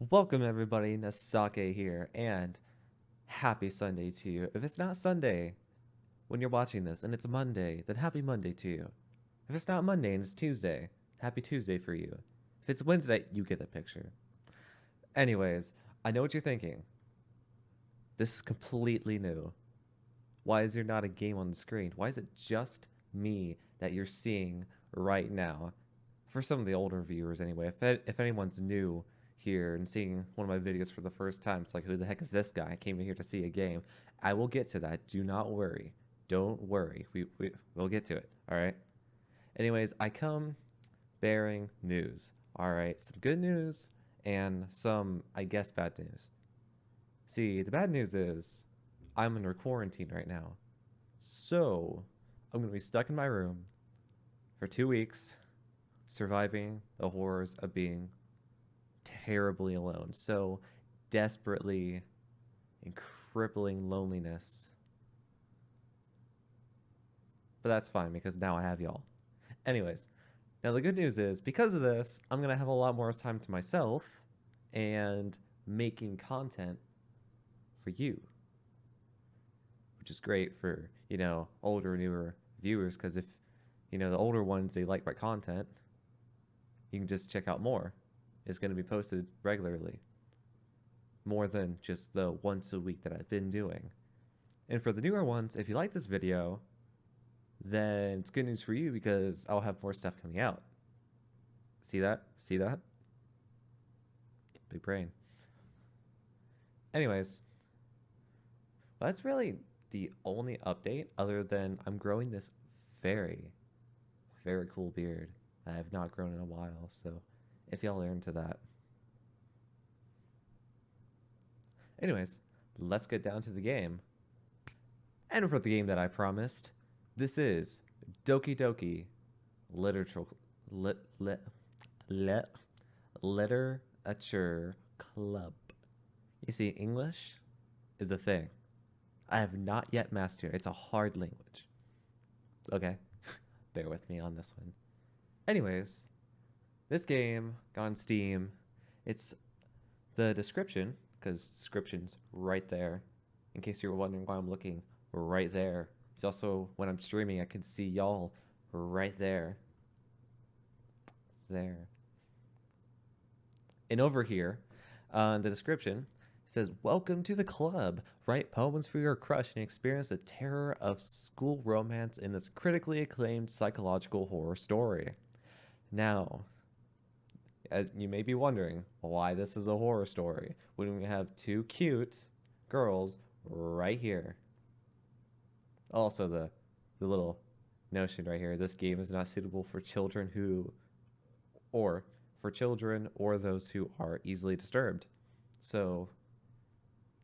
Welcome everybody, Nasake here, and happy Sunday to you. If it's not Sunday when you're watching this and it's Monday, then happy Monday to you. If it's not Monday and it's Tuesday, happy Tuesday for you. If it's Wednesday, you get the picture. Anyways, I know what you're thinking. This is completely new. Why is there not a game on the screen? Why is it just me that you're seeing right now? For some of the older viewers anyway, if anyone's new here and seeing one of my videos for the first time, it's like, who the heck is this guy? I came in here to see a game. I will get to that. Do not worry. Don't worry. We'll get to it. All right. Anyways, I come bearing news. All right. Some good news and some, I guess, bad news. See, the bad news is I'm under quarantine right now. So I'm going to be stuck in my room for 2 weeks, surviving the horrors of being terribly alone. So desperately in crippling loneliness. But that's fine because now I have y'all. Anyways, now the good news is because of this, I'm going to have a lot more time to myself and making content for you, which is great for, older, newer viewers because if, the older ones, they like my content, you can just check out more. It's going to be posted regularly, more than just the once a week that I've been doing. And for the newer ones, if you like this video, then it's good news for you because I'll have more stuff coming out. See that? See that? Big brain. Anyways, that's really the only update other than I'm growing this very, very cool beard that I have not grown in a while. So if y'all are into that. Anyways, let's get down to the game. And for the game that I promised, this is Doki-Doki Literature lit, lit, lit, Literature Club. You see, English is a thing. I have not yet mastered it. It's a hard language. Okay, bear with me on this one. Anyways, this game got on Steam. It's the description, because description's right there, in case you were wondering why I'm looking right there. It's also, when I'm streaming, I can see y'all right there. There. And over here, the description says, "Welcome to the club. Write poems for your crush and experience the terror of school romance in this critically acclaimed psychological horror story." Now, as you may be wondering why this is a horror story when we have two cute girls right here. Also, the little notion right here, this game is not suitable for children or those who are easily disturbed. So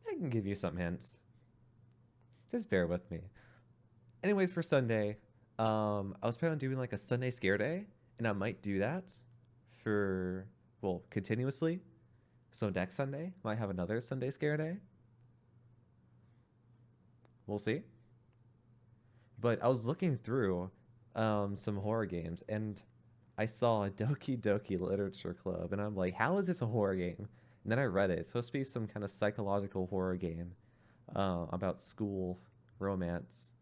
I can give you some hints. Just bear with me. Anyways, for Sunday, I was planning on doing like a Sunday scare day, and I might do that for, well, continuously. So next Sunday, might have another Sunday scare day. We'll see. But I was looking through some horror games, and I saw a Doki-Doki Literature Club, and I'm like, how is this a horror game? And then I read it. It's supposed to be some kind of psychological horror game about school romance.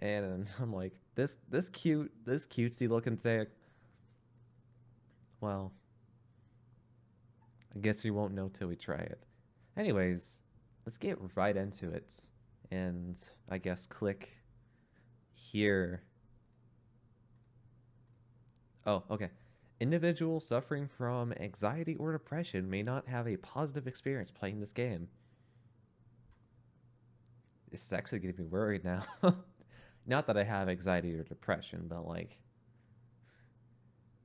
And I'm like, this cutesy looking thing. Well, I guess we won't know till we try it. Anyways, let's get right into it. And I guess click here. Oh, okay. Individuals suffering from anxiety or depression may not have a positive experience playing this game. This is actually getting me worried now. Not that I have anxiety or depression, but like,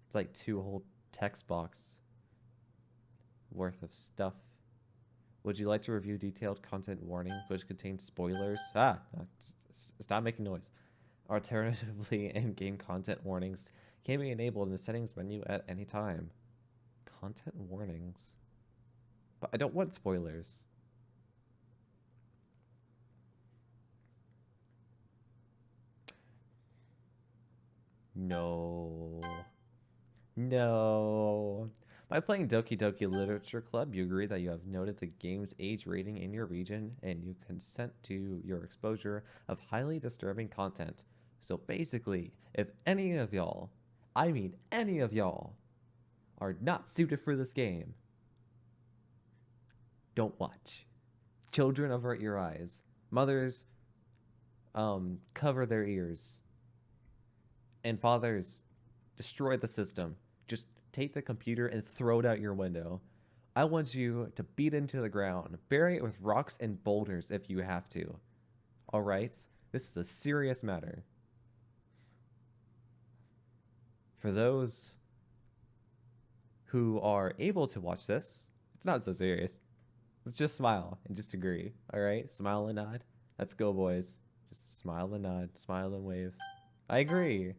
it's like two whole text box worth of stuff. Would you like to review detailed content warning which contains spoilers? Stop making noise. Alternatively, in-game content warnings can be enabled in the settings menu at any time. Content warnings. But I don't want spoilers. No. No. By playing Doki-Doki Literature Club, you agree that you have noted the game's age rating in your region and you consent to your exposure of highly disturbing content. So basically, if any of y'all, I mean any of y'all, are not suited for this game, don't watch. Children, avert your eyes. Mothers, cover their ears. And fathers, destroy the system. Just take the computer and throw it out your window. I want you to beat it into the ground. Bury it with rocks and boulders if you have to. Alright? This is a serious matter. For those who are able to watch this, it's not so serious. Let's just smile and just agree. Alright? Smile and nod. Let's go, boys. Just smile and nod. Smile and wave. I agree.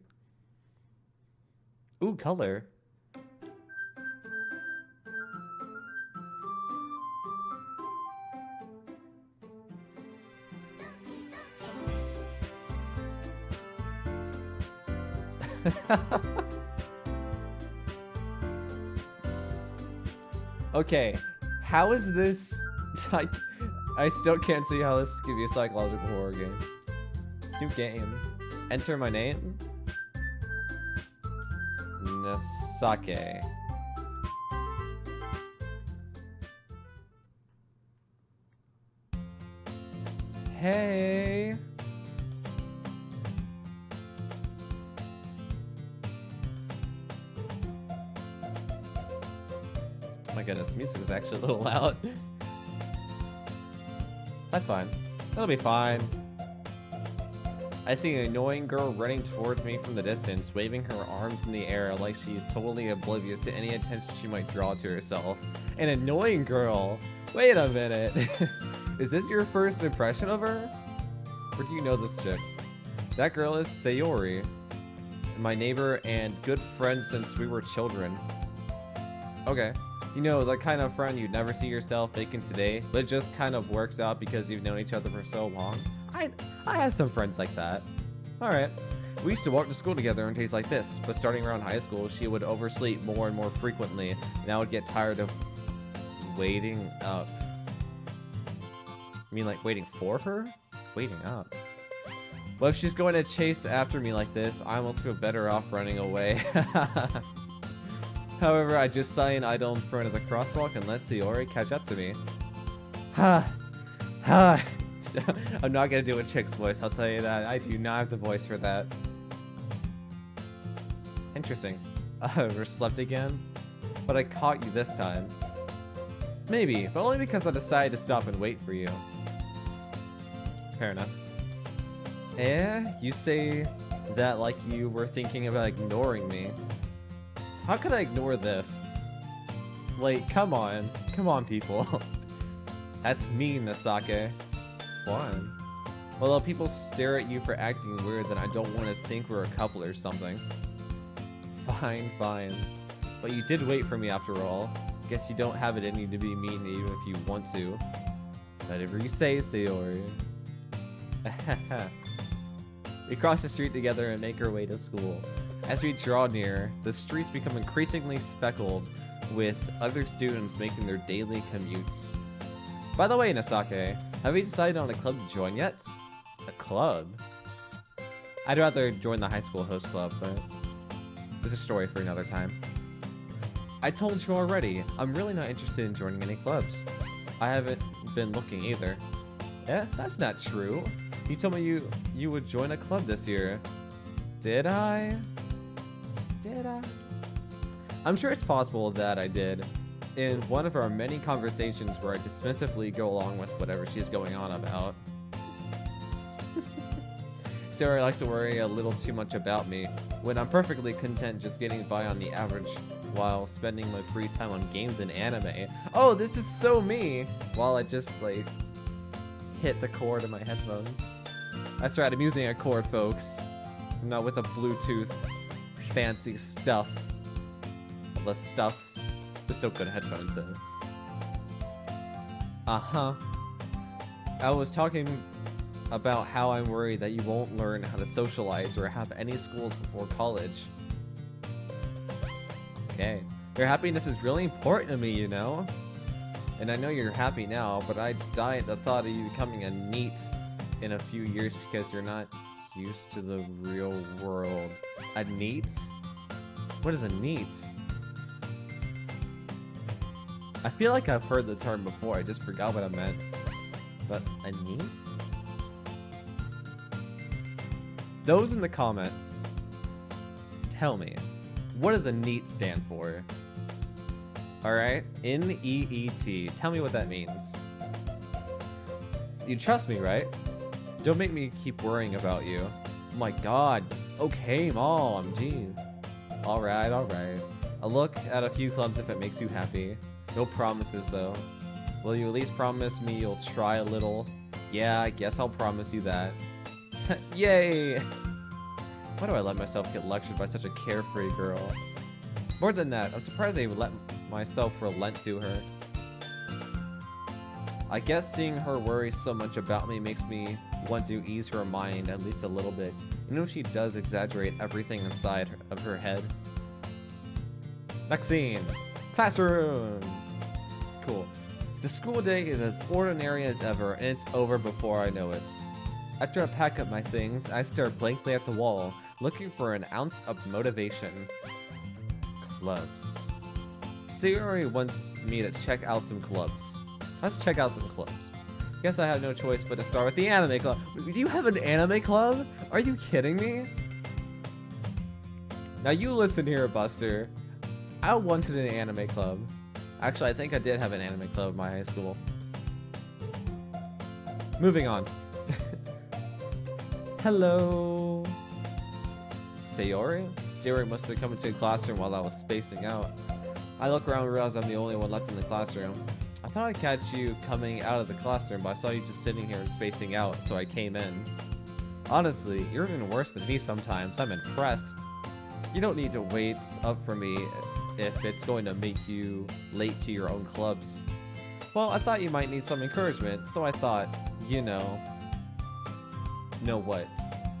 Ooh, color. Okay, how is this? I still can't see how this could be a psychological horror game. New game. Enter my name. Nasake. Hey. Oh my goodness, the music is actually a little loud. That's fine. That'll be fine. I see an annoying girl running towards me from the distance, waving her arms in the air like she's totally oblivious to any attention she might draw to herself. An annoying girl? Wait a minute. Is this your first impression of her? Or do you know this chick? That girl is Sayori, my neighbor and good friend since we were children. Okay. You know, the kind of friend you'd never see yourself making today, but it just kind of works out because you've known each other for so long. I have some friends like that. Alright. We used to walk to school together on days like this, but starting around high school, she would oversleep more and more frequently, and I would get tired of waiting up. You mean like waiting for her? Waiting up. Well, if she's going to chase after me like this, I almost feel better off running away. However, I just saw an idol in front of the crosswalk and let Sayori catch up to me. Ha! Ha! I'm not gonna do a chick's voice, I'll tell you that. I do not have the voice for that. Interesting. Overslept again? But I caught you this time. Maybe, but only because I decided to stop and wait for you. Fair enough. You say that like you were thinking about ignoring me. How could I ignore this? Like, come on. Come on, people. That's mean, Nasake. Why? Although people stare at you for acting weird, then I don't want to think we're a couple or something. Fine, fine. But you did wait for me after all. Guess you don't have it in you to be mean even if you want to. Whatever you say, Sayori. We cross the street together and make our way to school. As we draw near, the streets become increasingly speckled with other students making their daily commutes. By the way, Nasake, have you decided on a club to join yet? A club? I'd rather join the high school host club, but it's a story for another time. I told you already, I'm really not interested in joining any clubs. I haven't been looking either. Eh, that's not true. You told me you would join a club this year. Did I? Did I? I'm sure it's possible that I did. In one of our many conversations where I dismissively go along with whatever she's going on about. Sarah likes to worry a little too much about me, when I'm perfectly content just getting by on the average while spending my free time on games and anime. Oh, this is so me! While I just, like, hit the cord of my headphones. That's right, I'm using a cord, folks. Not with a Bluetooth fancy stuff. The stuffs. Just still good headphones though. Uh-huh. I was talking about how I'm worried that you won't learn how to socialize or have any schools before college. Okay. Your happiness is really important to me, you know? And I know you're happy now, but I die at the thought of you becoming a NEET in a few years because you're not used to the real world. A NEET? What is a NEET? I feel like I've heard the term before, I just forgot what I meant. But a NEET? Those in the comments, tell me, what does a NEET stand for? Alright, N-E-E-T. Tell me what that means. You trust me, right? Don't make me keep worrying about you. Oh my god. Okay, Mom. Jeez. Alright, alright. I'll look at a few clubs if it makes you happy. No promises, though. Will you at least promise me you'll try a little? Yeah, I guess I'll promise you that. Yay! Why do I let myself get lectured by such a carefree girl? More than that, I'm surprised I would let myself relent to her. I guess seeing her worry so much about me makes me want to ease her mind at least a little bit. You know, she does exaggerate everything inside of her head. Next scene. Classroom! Cool. The school day is as ordinary as ever, and it's over before I know it. After I pack up my things, I stare blankly at the wall, looking for an ounce of motivation. Clubs. Sayori wants me to check out some clubs. Let's check out some clubs. Guess I have no choice but to start with the anime club. Do you have an anime club? Are you kidding me? Now you listen here, Buster. I wanted an anime club. Actually, I think I did have an anime club in my high school. Moving on. Hello. Sayori? Sayori must have come into the classroom while I was spacing out. I look around and realize I'm the only one left in the classroom. I thought I'd catch you coming out of the classroom, but I saw you just sitting here and spacing out, so I came in. Honestly, you're even worse than me sometimes. I'm impressed. You don't need to wait up for me if it's going to make you late to your own clubs. Well, I thought you might need some encouragement, so I thought, you know... Know what?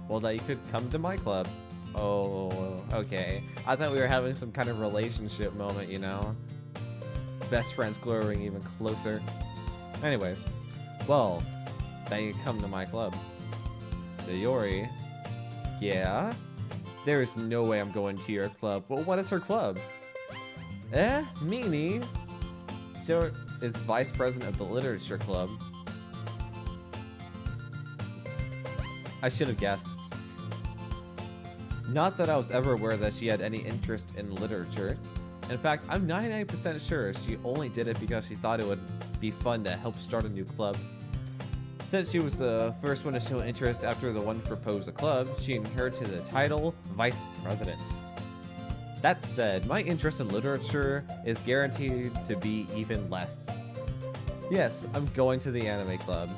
Well, that you could come to my club. Oh, okay. I thought we were having some kind of relationship moment, you know? Best friends growing even closer. Anyways, well, that you come to my club. Sayori? Yeah? There is no way I'm going to your club. Well, what is her club? Meanie? Sayori is vice president of the literature club. I should have guessed. Not that I was ever aware that she had any interest in literature. In fact, I'm 99% sure she only did it because she thought it would be fun to help start a new club. Since she was the first one to show interest after the one proposed a club, she inherited the title Vice President. That said, my interest in literature is guaranteed to be even less. Yes, I'm going to the anime club.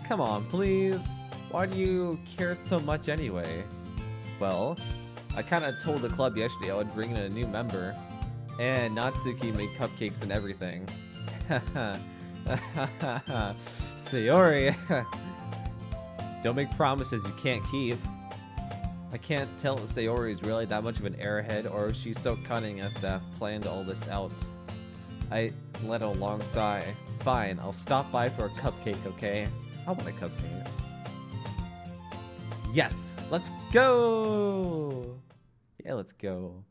Come on, please. Why do you care so much anyway? Well, I kinda told the club yesterday I would bring in a new member, and Natsuki made cupcakes and everything. Sayori, don't make promises you can't keep. I can't tell if Sayori is really that much of an airhead or if she's so cunning as to have planned all this out. I let a long sigh. Fine, I'll stop by for a cupcake, okay? I want a cupcake. Yes! Let's go! Yeah, let's go.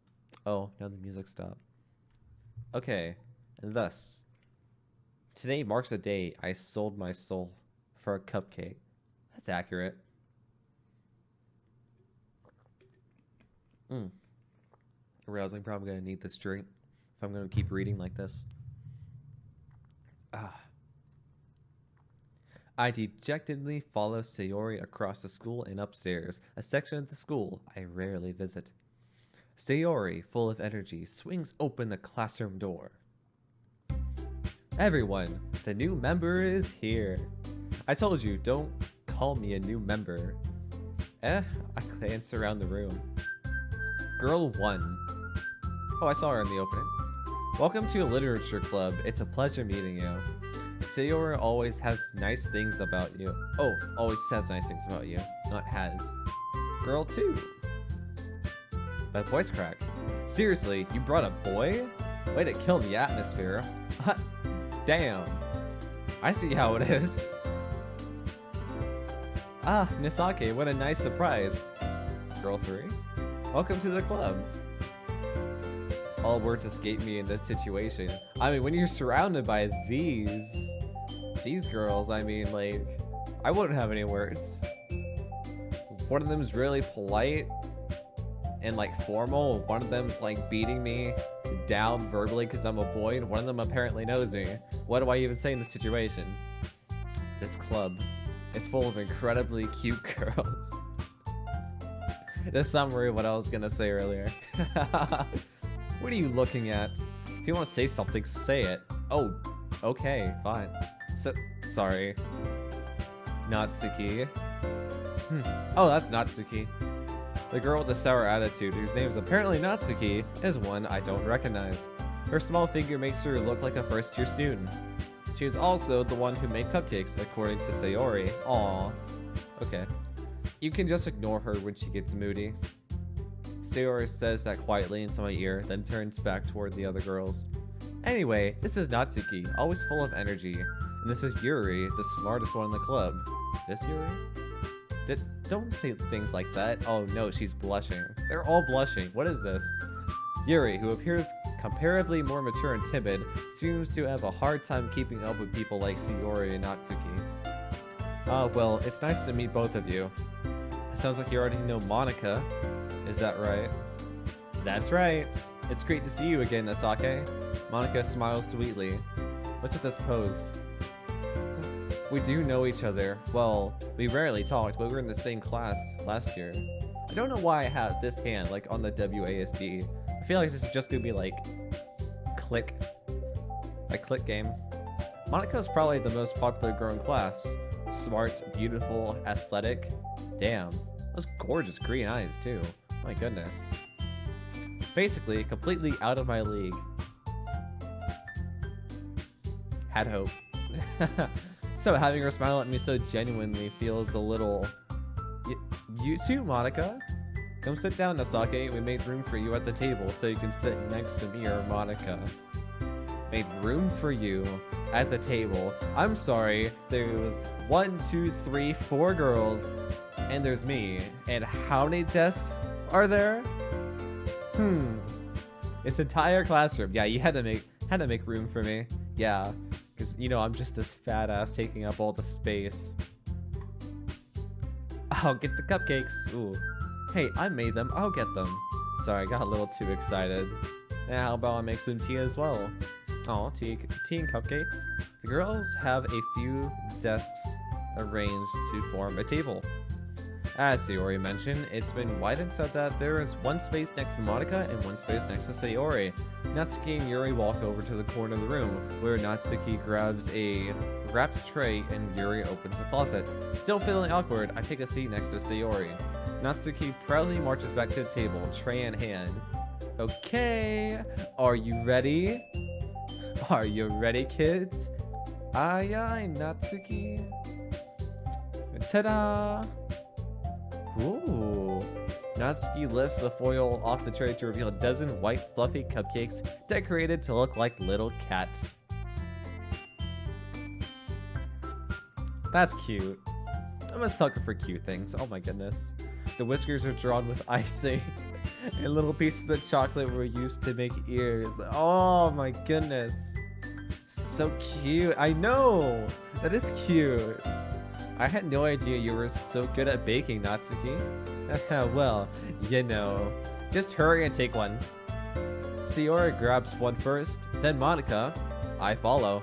Oh, now the music stopped. Okay, and thus, today marks the day I sold my soul for a cupcake. That's accurate. I realize I'm probably going to need this drink if I'm going to keep reading like this. I dejectedly follow Sayori across the school and upstairs, a section of the school I rarely visit. Sayori, full of energy, swings open the classroom door. Everyone, the new member is here. I told you, don't call me a new member. I glance around the room. Girl 1. Oh, I saw her in the opening. Welcome to a literature club. It's a pleasure meeting you. Sayori always has nice things about you. Oh, always says nice things about you, not has. Girl 2. That voice crack. Seriously, you brought a boy? Way to kill the atmosphere. Damn. I see how it is. Ah, Nisake, what a nice surprise. Girl 3, welcome to the club. All words escape me in this situation. I mean, when you're surrounded by these girls, I mean, like, I wouldn't have any words. One of them's really polite and like formal. One of them's like beating me down verbally because I'm a boy, and one of them apparently knows me. What do I even say in this situation? This club is full of incredibly cute girls. The summary of what I was gonna say earlier. What are you looking at? If you want to say something, say it. Oh, okay, fine. So, sorry. Natsuki. Oh, that's Natsuki. The girl with the sour attitude, whose name is apparently Natsuki, is one I don't recognize. Her small figure makes her look like a first-year student. She is also the one who made cupcakes, according to Sayori. Aww. Okay. You can just ignore her when she gets moody. Sayori says that quietly into my ear, then turns back toward the other girls. Anyway, this is Natsuki, always full of energy. And this is Yuri, the smartest one in the club. This Yuri? Don't say things like that. Oh no, she's blushing. They're all blushing. What is this? Yuri, who appears comparatively more mature and timid, seems to have a hard time keeping up with people like Sayori and Natsuki. Well, it's nice to meet both of you. Sounds like you already know Monica. Is that right? That's right. It's great to see you again, Nasake. Monica smiles sweetly. What's with this pose? We do know each other. Well, we rarely talked, but we were in the same class last year. I don't know why I have this hand, like, on the WASD. I feel like this is just gonna be, like, click game. Monica is probably the most popular girl in class. Smart, beautiful, athletic. Damn. Those gorgeous green eyes, too. My goodness. Basically, completely out of my league. Had hope. So having her smile at me so genuinely feels a little... You too, Monica? Come sit down, Nasake. We made room for you at the table so you can sit next to me or Monica. Made room for you at the table. I'm sorry. There was 1, 2, 3, 4 girls, and there's me. And how many desks are there? This entire classroom. Yeah, you had to make room for me. Yeah, because you know I'm just this fat ass taking up all the space. I'll get the cupcakes. Ooh. Hey, I made them. I'll get them. Sorry, I got a little too excited. Now, how about I make some tea as well? Oh, tea and cupcakes. The girls have a few desks arranged to form a table. As Sayori mentioned, it's been widened so that there is one space next to Monica and one space next to Sayori. Natsuki and Yuri walk over to the corner of the room, where Natsuki grabs a wrapped tray and Yuri opens the closet. Still feeling awkward, I take a seat next to Sayori. Natsuki proudly marches back to the table, tray in hand. Okay, are you ready? Are you ready, kids? Aye aye, Natsuki. Ta-da! Ooh. Natsuki lifts the foil off the tray to reveal a dozen white fluffy cupcakes decorated to look like little cats. That's cute. I'm a sucker for cute things. Oh my goodness. The whiskers are drawn with icing and little pieces of chocolate were used to make ears. Oh my goodness. So cute. I know. That is cute. I had no idea you were so good at baking, Natsuki. Well, you know. Just hurry and take one. Sayori grabs one first, then Monica. I follow.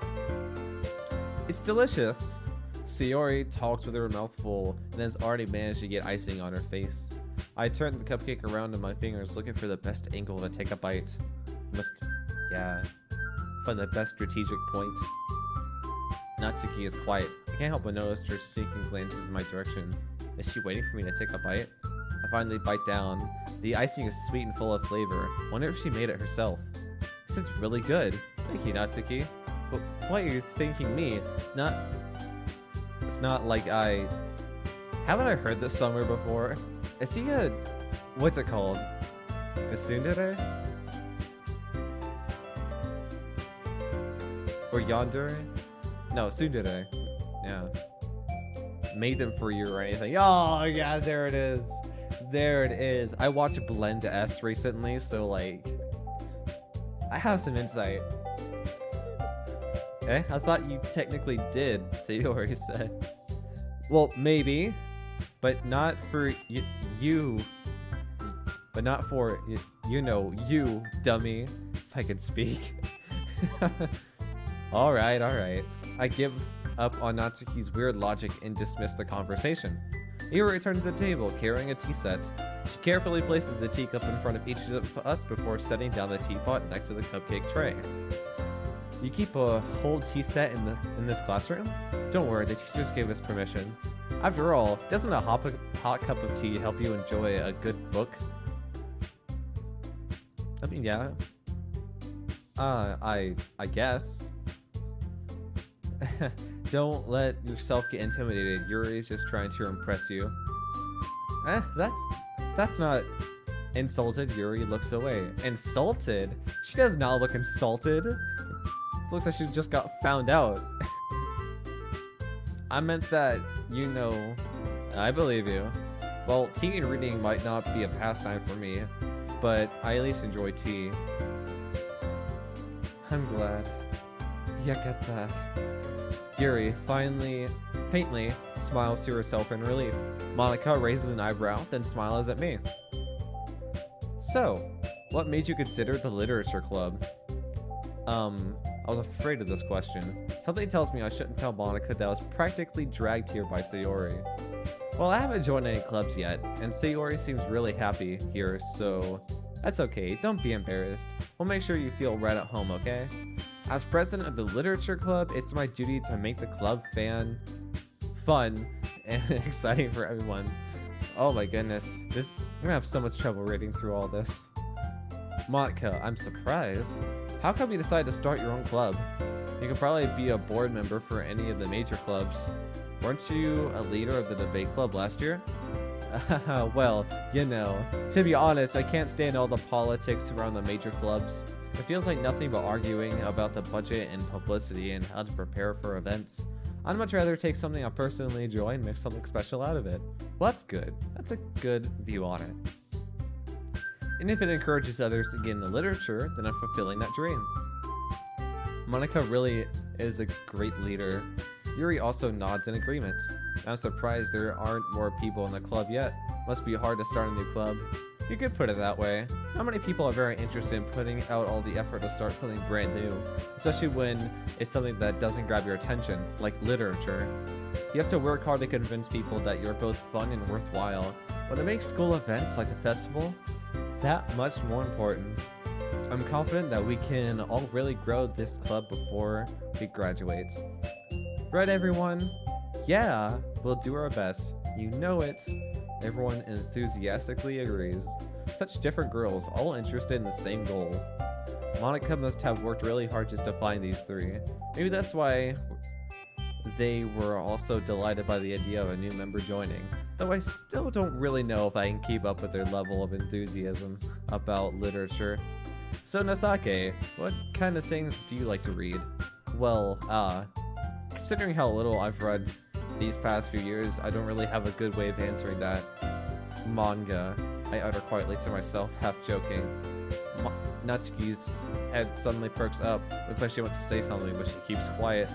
It's delicious. Sayori talks with her mouth full and has already managed to get icing on her face. I turn the cupcake around in my fingers, looking for the best angle to take a bite. Find the best strategic point. Natsuki is quiet. I can't help but notice her seeking glances in my direction. Is she waiting for me to take a bite? I finally bite down. The icing is sweet and full of flavor. Wonder if she made it herself. This is really good. Thank you, Natsuki. But why are you thanking me? It's not like I... Haven't I heard this somewhere before? Is he a... What's it called? A tsundere? Or yandere? No, tsundere. Yeah. Made them for you or anything. Oh, yeah, there it is. There it is. I watched Blend S recently, so, like, I have some insight. Eh? I thought you technically did, Sayori said. Well, maybe, but not for you. But not for, you know, you, dummy. If I could speak. Alright, alright. I give up on Natsuki's weird logic and dismiss the conversation. Ira returns to the table, carrying a tea set. She carefully places the teacup in front of each of us before setting down the teapot next to the cupcake tray. You keep a whole tea set in this classroom? Don't worry, the teachers gave us permission. After all, doesn't a hot cup of tea help you enjoy a good book? I mean, yeah. I guess. Don't let yourself get intimidated. Yuri's just trying to impress you. That's not insulted. Yuri looks away. Insulted? She does not look insulted. It looks like she just got found out. I meant that, you know, I believe you. Well, tea and reading might not be a pastime for me, but I at least enjoy tea. I'm glad. Yeah, get that. Yuri faintly smiles to herself in relief. Monica raises an eyebrow, then smiles at me. So, what made you consider the literature club? I was afraid of this question. Something tells me I shouldn't tell Monica that I was practically dragged here by Sayori. Well, I haven't joined any clubs yet, and Sayori seems really happy here, so that's okay. Don't be embarrassed. We'll make sure you feel right at home, okay? As president of the literature club, it's my duty to make the club fun and exciting for everyone. Oh my goodness, I'm gonna have so much trouble reading through all this. Monica, I'm surprised. How come you decided to start your own club? You could probably be a board member for any of the major clubs. Weren't you a leader of the debate club last year? Well, you know, to be honest, I can't stand all the politics around the major clubs. It feels like nothing but arguing about the budget and publicity and how to prepare for events. I'd much rather take something I personally enjoy and make something special out of it. Well, that's good. That's a good view on it. And if it encourages others to get into literature, then I'm fulfilling that dream. Monica really is a great leader. Yuri also nods in agreement. I'm surprised there aren't more people in the club yet. Must be hard to start a new club. You could put it that way. Not many people are very interested in putting out all the effort to start something brand new, especially when it's something that doesn't grab your attention, like literature. You have to work hard to convince people that you're both fun and worthwhile, but it makes school events like the festival that much more important. I'm confident that we can all really grow this club before we graduate. Right, everyone? Yeah, we'll do our best. You know it. Everyone enthusiastically agrees. Such different girls, all interested in the same goal. Monica must have worked really hard just to find these three. Maybe that's why they were also delighted by the idea of a new member joining. Though I still don't really know if I can keep up with their level of enthusiasm about literature. So Nasake, what kind of things do you like to read? Well, considering how little I've read these past few years, I don't really have a good way of answering that. Manga, I utter quietly to myself, half joking. Natsuki's head suddenly perks up. Looks like she wants to say something, but she keeps quiet.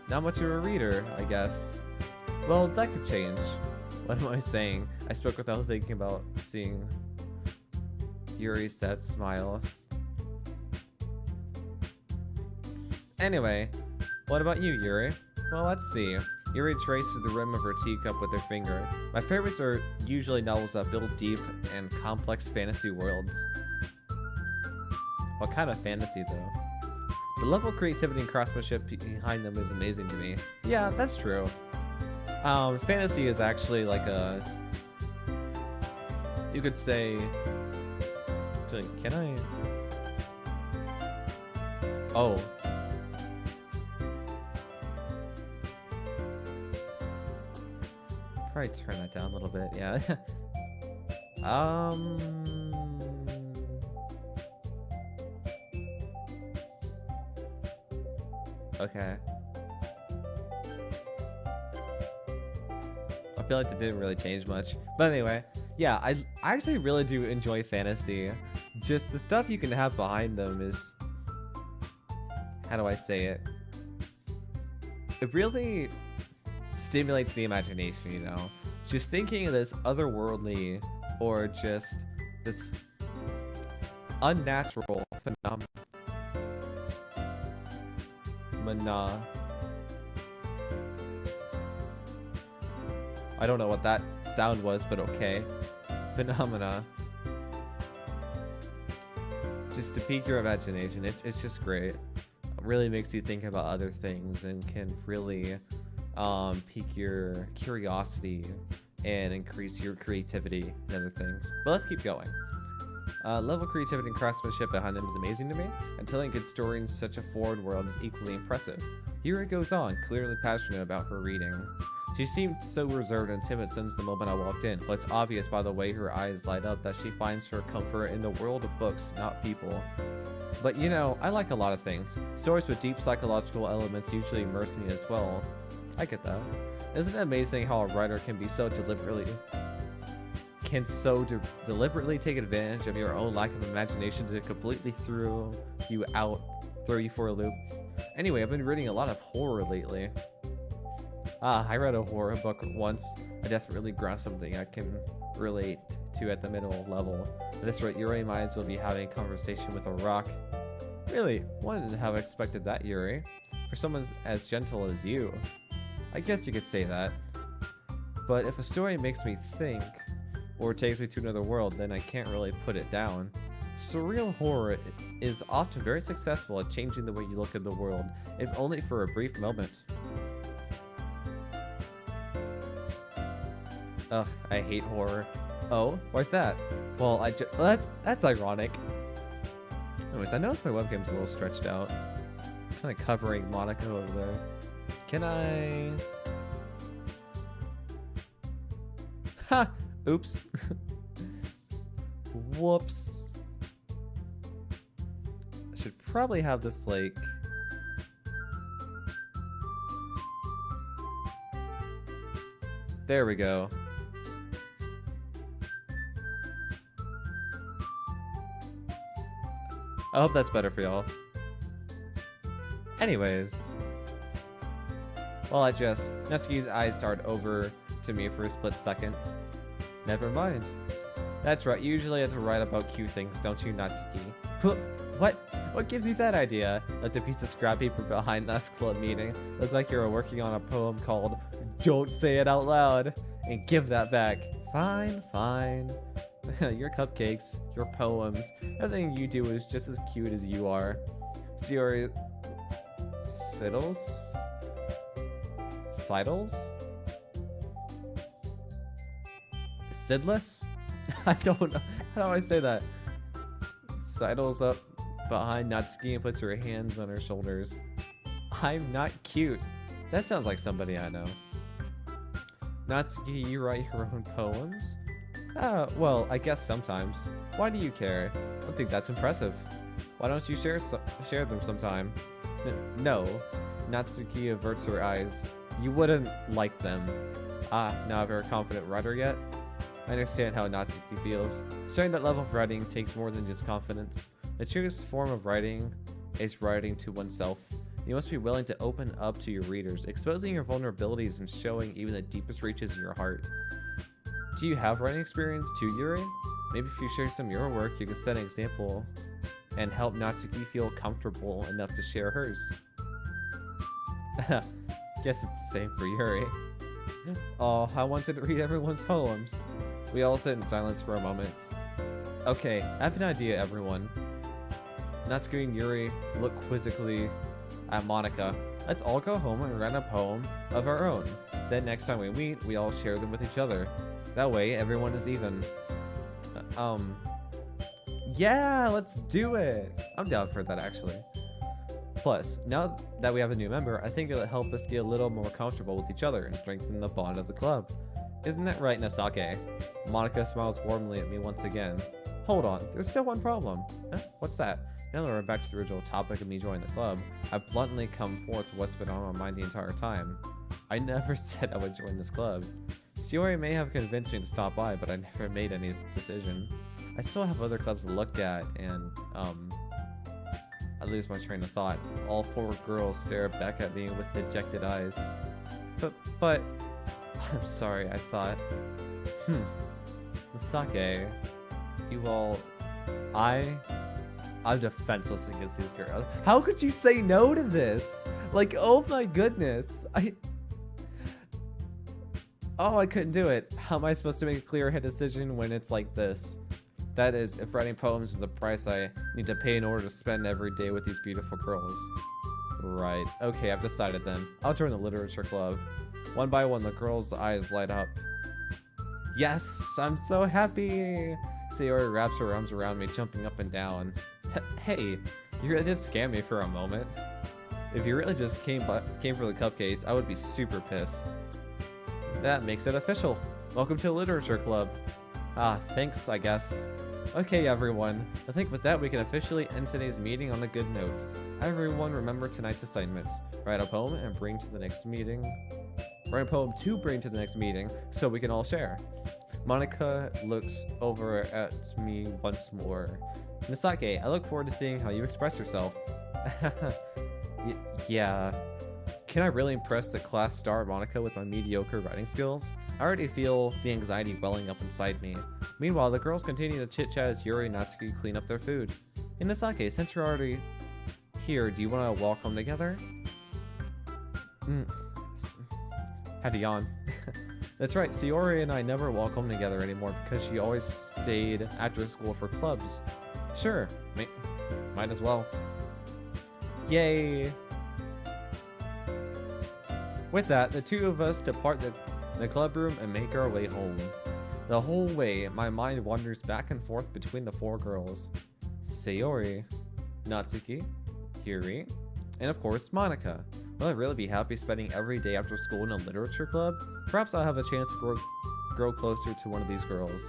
Not much of a reader, I guess. Well, that could change. What am I saying? I spoke without thinking about seeing Yuri's sad smile. Anyway, what about you, Yuri? Well, let's see. Yuri traces the rim of her teacup with her finger. My favorites are usually novels that build deep and complex fantasy worlds. What kind of fantasy, though? The level of creativity and craftsmanship behind them is amazing to me. Yeah, that's true. Fantasy is actually like a... You could say... Actually, can I... Oh. Probably turn that down a little bit, yeah. Okay. I feel like that didn't really change much. But anyway, yeah, I actually really do enjoy fantasy. Just the stuff you can have behind them is... How do I say it? It really stimulates the imagination, you know? Just thinking of this otherworldly or just this unnatural phenomenon. I don't know what that sound was, but okay. Phenomena. Just to pique your imagination. It's just great. It really makes you think about other things and can really pique your curiosity and increase your creativity and other things. But let's keep going. Level of creativity and craftsmanship behind them is amazing to me, and telling a good story in such a forward world is equally impressive. Here it goes on, clearly passionate about her reading. She seemed so reserved and timid since the moment I walked in, but it's obvious by the way her eyes light up that she finds her comfort in the world of books, not people. But you know, I like a lot of things. Stories with deep psychological elements usually immerse me as well. I get that. Isn't it amazing how a writer can be so deliberately take advantage of your own lack of imagination to completely throw you for a loop? Anyway, I've been reading a lot of horror lately. I read a horror book once. I desperately grasped something I can relate to at the middle level. At this rate, Yuri might as well be having a conversation with a rock. Really? Wouldn't have expected that, Yuri. For someone as gentle as you. I guess you could say that. But if a story makes me think, or takes me to another world, then I can't really put it down. Surreal horror is often very successful at changing the way you look at the world, if only for a brief moment. Ugh, I hate horror. Oh, why's that? Well, that's ironic. Anyways, I noticed my webcam's a little stretched out. Kind of covering Monica over there. Can I... Ha! Oops. Whoops. I should probably have this, like... There we go. I hope that's better for y'all. Anyways. While Natsuki's eyes darted over to me for a split second. Never mind. That's right, you usually have to write about cute things, don't you, Natsuki? What? What gives you that idea? Left a piece of scrap paper behind last club meeting. Looks like you were working on a poem called Don't Say It Out Loud. And give that back. Fine, fine. Your cupcakes, your poems, everything you do is just as cute as you are. Siori... Siddles? Sidles? Sidless? I don't know. How do I say that? Sidles up behind Natsuki and puts her hands on her shoulders. I'm not cute. That sounds like somebody I know. Natsuki, you write your own poems? Well, I guess sometimes. Why do you care? I think that's impressive. Why don't you share them sometime? No. Natsuki averts her eyes. You wouldn't like them. Now if you're a confident writer yet? I understand how Natsuki feels. Sharing that level of writing takes more than just confidence. The truest form of writing is writing to oneself. You must be willing to open up to your readers, exposing your vulnerabilities and showing even the deepest reaches of your heart. Do you have writing experience too, Yuri? Maybe if you share some of your work, you can set an example and help Natsuki feel comfortable enough to share hers. Guess it's the same for Yuri. Oh, I wanted to read everyone's poems. We all sit in silence for a moment. Okay, I have an idea, everyone. Natsuki and Yuri look quizzically at Monica. Let's all go home and write a poem of our own. Then next time we meet, we all share them with each other. That way, everyone is even. Yeah, let's do it. I'm down for that, actually. Plus, now that we have a new member, I think it'll help us get a little more comfortable with each other and strengthen the bond of the club. Isn't that right, Nasake? Monica smiles warmly at me once again. Hold on, there's still one problem. Huh? What's that? Now that we're back to the original topic of me joining the club, I've bluntly come forth to what's been on my mind the entire time. I never said I would join this club. Sayori may have convinced me to stop by, but I never made any decision. I still have other clubs to look at, and, I lose my train of thought. All 4 girls stare back at me with dejected eyes. But, I'm sorry, I thought. Sake, you all, I'm defenseless against these girls. How could you say no to this? Like, oh my goodness. I couldn't do it. How am I supposed to make a clear-headed decision when it's like this? That is, if writing poems is the price I need to pay in order to spend every day with these beautiful girls. Right. Okay, I've decided then. I'll join the literature club. One by one, the girls' eyes light up. Yes, I'm so happy. Sayori wraps her arms around me, jumping up and down. Hey, you really did scam me for a moment. If you really just came for the cupcakes, I would be super pissed. That makes it official. Welcome to the literature club. Ah, thanks, I guess. Okay, everyone. I think with that, we can officially end today's meeting on a good note. Everyone remember tonight's assignments. Write a poem and bring to the next meeting. Write a poem to bring to the next meeting so we can all share. Monica looks over at me once more. Misake, I look forward to seeing how you express yourself. Yeah. Can I really impress the class star Monica with my mediocre writing skills? I already feel the anxiety welling up inside me. Meanwhile, the girls continue to chit-chat as Yuri and Natsuki clean up their food. Misake, since you're already here, do you want to walk home together? Had to yawn. That's right, Sayori and I never walk home together anymore because she always stayed after school for clubs. Sure, might as well. Yay! With that, the two of us depart the club room and make our way home. The whole way, my mind wanders back and forth between the 4 girls. Sayori, Natsuki, Yuri, and of course, Monica. Will I really be happy spending every day after school in a literature club? Perhaps I'll have a chance to grow closer to one of these girls.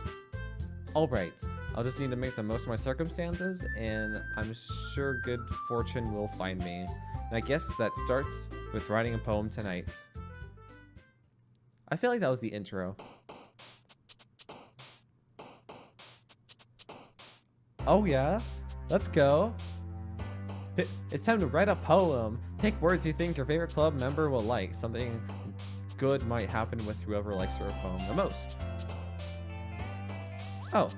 Alright, I'll just need to make the most of my circumstances, and I'm sure good fortune will find me. And I guess that starts with writing a poem tonight. I feel like that was the intro. Oh yeah? Let's go. It's time to write a poem. Pick words you think your favorite club member will like. Something good might happen with whoever likes your poem the most. Oh.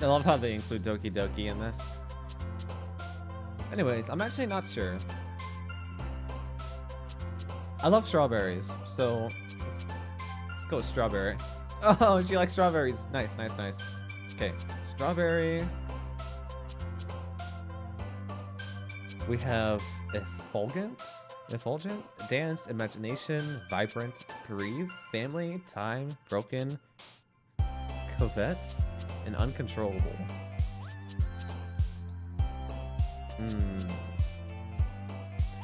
I love how they include Doki-Doki in this. Anyways, I'm actually not sure. I love strawberries, so let's go with strawberry. Oh, she likes strawberries. Nice, nice, nice. Okay, strawberry. We have effulgent, dance, imagination, vibrant, breathe, family, time, broken, covet, and uncontrollable. Let's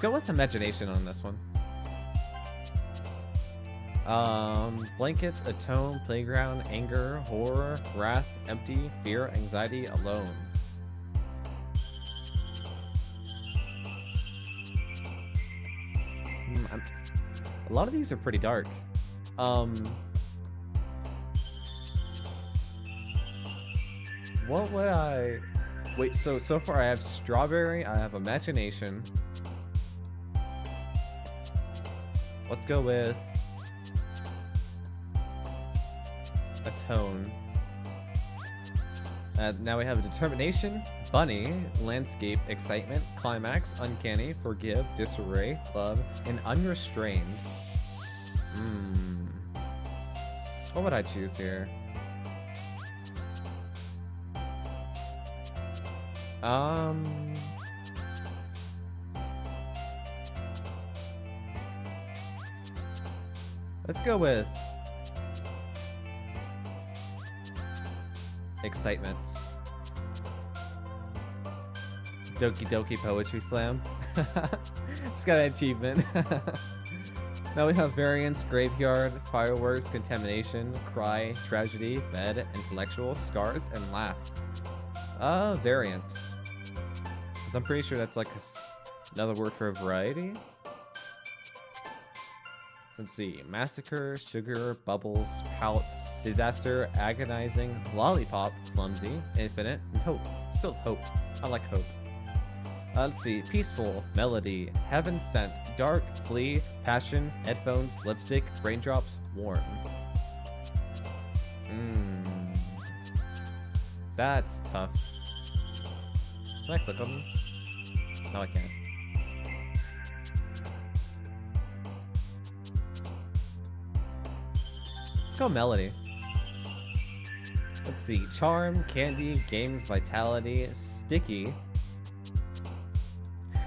go with imagination on this one. Blankets, atone, playground, anger, horror, wrath, empty, fear, anxiety, alone. A lot of these are pretty dark. What would I... Wait, so far I have strawberry, I have imagination. Let's go with atone. Now we have determination, bunny, landscape, excitement, climax, uncanny, forgive, disarray, love, and unrestrained. What would I choose here? Let's go with excitement. Doki-Doki Poetry Slam. It's got an achievement. Now we have variants, graveyard, fireworks, contamination, cry, tragedy, bed, intellectual, scars, and laugh. Variants. 'Cause I'm pretty sure that's like another word for variety. Let's see. Massacre, sugar, bubbles, pout, disaster, agonizing, lollipop, clumsy, infinite, and hope. Still hope. I like hope. Let's see. Peaceful, melody, heaven sent, dark, flee, passion, headphones, lipstick, raindrops, warm. That's tough. Can I click on this? No, I can't. Let's go melody. Let's see. Charm, candy, games, vitality, sticky,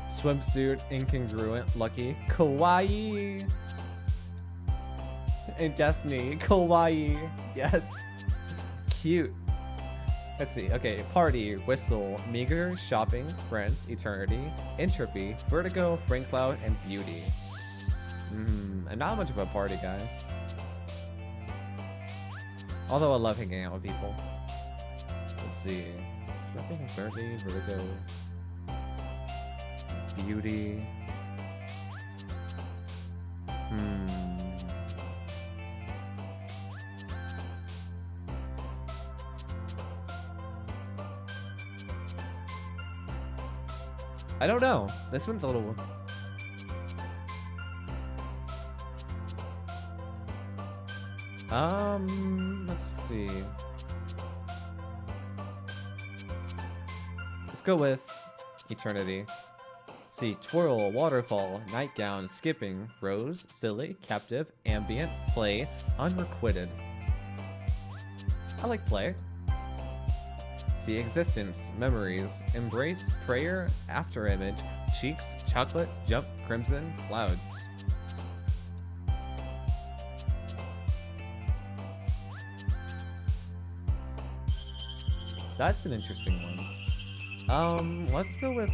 swimsuit, incongruent, lucky, kawaii, and destiny, kawaii. Yes. Cute. Let's see. Okay. Party, whistle, meager, shopping, friends, eternity, entropy, vertigo, rain cloud, and beauty. I'm not much of a party guy. Although I love hanging out with people. Let's see. Shopping, eternity, vertigo, beauty. I don't know. This one's a little... let's see. Let's go with eternity. See, twirl, waterfall, nightgown, skipping, rose, silly, captive, ambient, play, unrequited. I like play. See, existence, memories, embrace, prayer, afterimage, cheeks, chocolate, jump, crimson, clouds. That's an interesting one. Let's go with...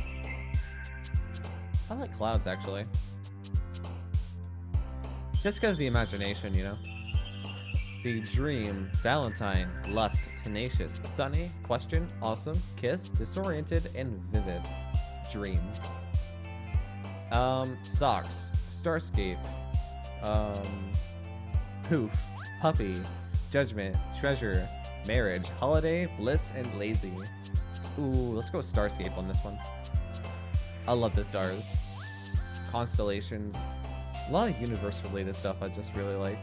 I like clouds, actually. Just because of the imagination, you know? See, dream, Valentine, lust, tenacious, sunny, question, awesome, kiss, disoriented, and vivid. Dream. Socks, starscape, poof, puppy, judgment, treasure, marriage, holiday, bliss, and lazy. Ooh, let's go with starscape on this one. I love the stars. Constellations. A lot of universe-related stuff I just really like.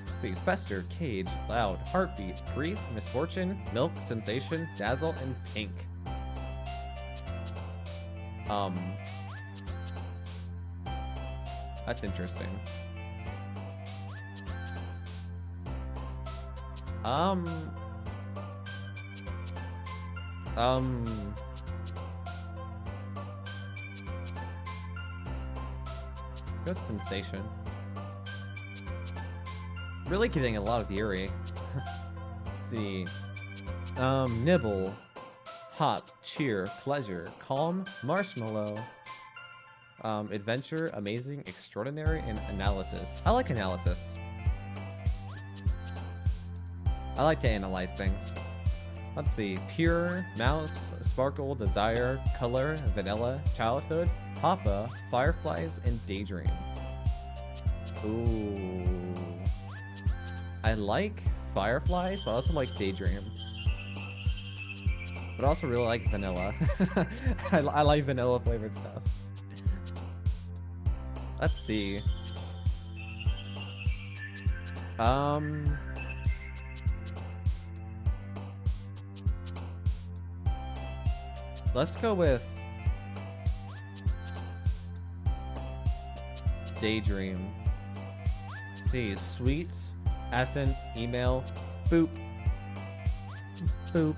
Let's see, fester, cage, loud, heartbeat, grief, misfortune, milk, sensation, dazzle, and pink. That's interesting. Good sensation. Really getting a lot of eerie. Let's see. Nibble, hop, cheer, pleasure, calm, marshmallow, adventure, amazing, extraordinary, and analysis. I like analysis. I like to analyze things. Let's see. Pure, mouse, sparkle, desire, color, vanilla, childhood, papa, fireflies, and daydream. Ooh. I like fireflies, but I also like daydream. But I also really like vanilla. I like vanilla flavored stuff. Let's see. Let's go with daydream. Let's see, sweet, essence, email, boop, boop,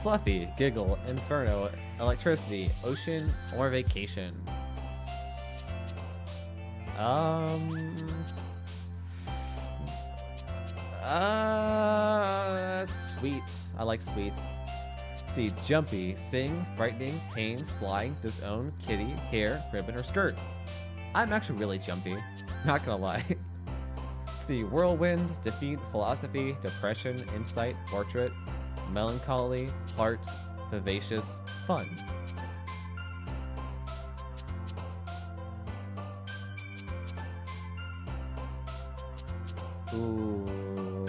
fluffy, giggle, inferno, electricity, ocean, or vacation. Sweet. I like sweet. See, jumpy, sing, frightening, pain, flying, disown, kitty, hair, ribbon, or skirt. I'm actually really jumpy, not gonna lie. See, whirlwind, defeat, philosophy, depression, insight, portrait, melancholy, heart, vivacious, fun. Ooh.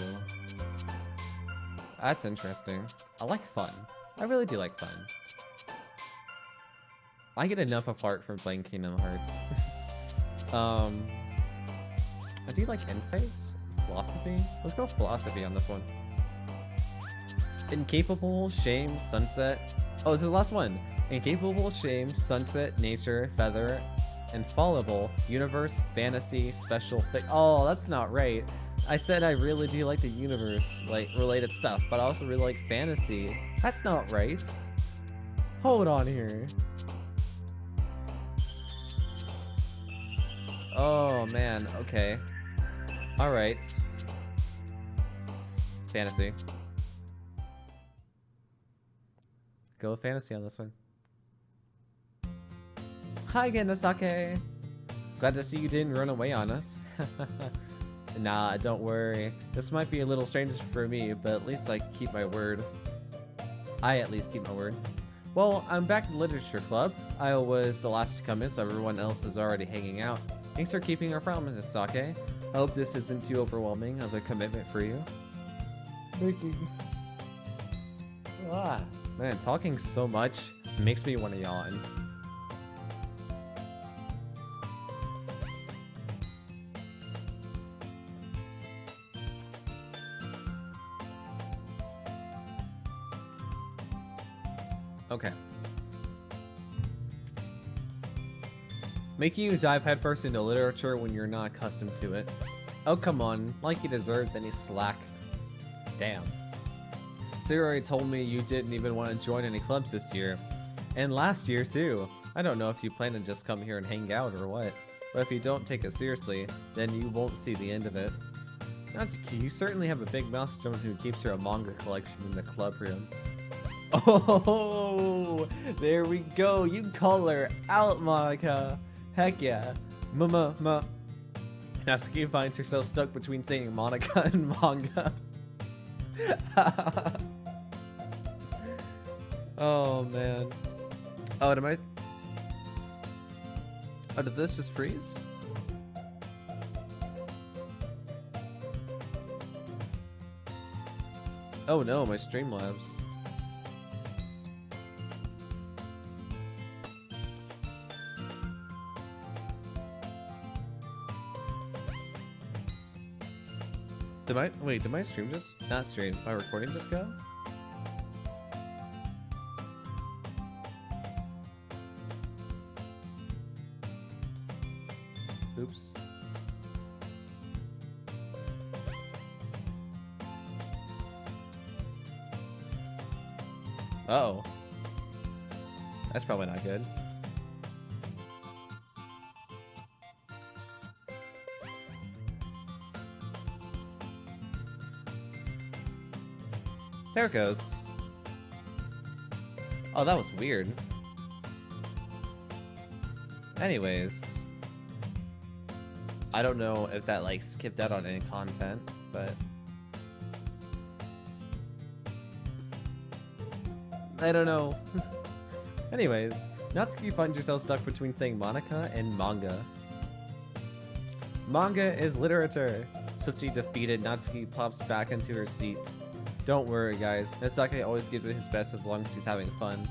That's interesting. I like fun. I really do like fun. I get enough of heart from playing Kingdom Hearts. I do like insights, philosophy. Let's go philosophy on this one. Incapable, shame, sunset. Oh, this is the last one. Incapable, shame, sunset, nature, feather, infallible, universe, fantasy, special. Oh, that's not right. I said I really do like the universe, like related stuff, but I also really like fantasy. That's not right. Hold on here. Oh man, okay. Alright. Fantasy. Go with fantasy on this one. Hi again, Nasake. Glad to see you didn't run away on us. Nah, don't worry. This might be a little strange for me, but at least I keep my word. I at least keep my word. Well, I'm back in Literature Club. I was the last to come in, so everyone else is already hanging out. Thanks for keeping our promises, Sake. I hope this isn't too overwhelming of a commitment for you. Thank you. Ah, man, talking so much makes me want to yawn. Okay. Making you dive headfirst into literature when you're not accustomed to it. Oh, come on. Like he deserves any slack. Damn. Sayori told me you didn't even want to join any clubs this year. And last year, too. I don't know if you plan to just come here and hang out or what. But if you don't take it seriously, then you won't see the end of it. Natsuki, you certainly have a big mouth for someone who keeps her manga collection in the club room. Oh, there we go. You call her out, Monica. Heck yeah. Natsuki finds herself stuck between saying Monica and manga. Oh, man. Oh, did this just freeze? Oh no, my Streamlabs. Did my stream just, not stream, my recording just go? Oops. Uh-oh. That's probably not good. There it goes. Oh, that was weird. Anyways. I don't know if that, like, skipped out on any content, but... I don't know. Anyways, Natsuki finds yourself stuck between saying Monica and manga. Manga is literature. Swiftly defeated, Natsuki plops back into her seat. Don't worry, guys. Natsuki always gives it his best as long as he's having fun.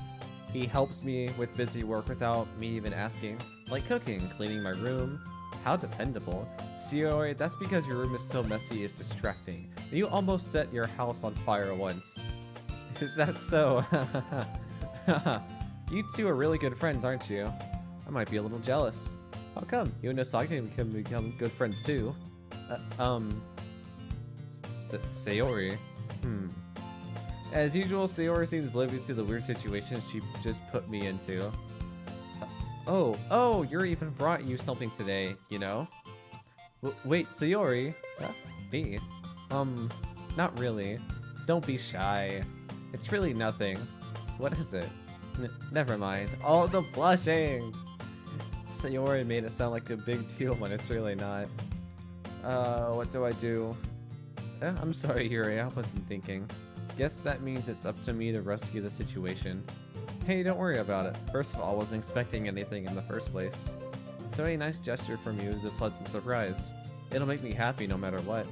He helps me with busy work without me even asking. Like cooking, cleaning my room. How dependable. Sayori, that's because your room is so messy it's distracting. You almost set your house on fire once. Is that so? You two are really good friends, aren't you? I might be a little jealous. How come? You and Natsuki can become good friends too. Sayori. As usual, Sayori seems oblivious to the weird situation she just put me into. Oh, Yuri even brought you something today, you know? Wait, Sayori? Me? Not really. Don't be shy. It's really nothing. What is it? Never mind. Oh, the blushing! Sayori made it sound like a big deal when it's really not. What do I do? I'm sorry, Yuri, I wasn't thinking. Guess that means it's up to me to rescue the situation. Hey, don't worry about it. First of all, I wasn't expecting anything in the first place. So a nice gesture from you is a pleasant surprise. It'll make me happy no matter what.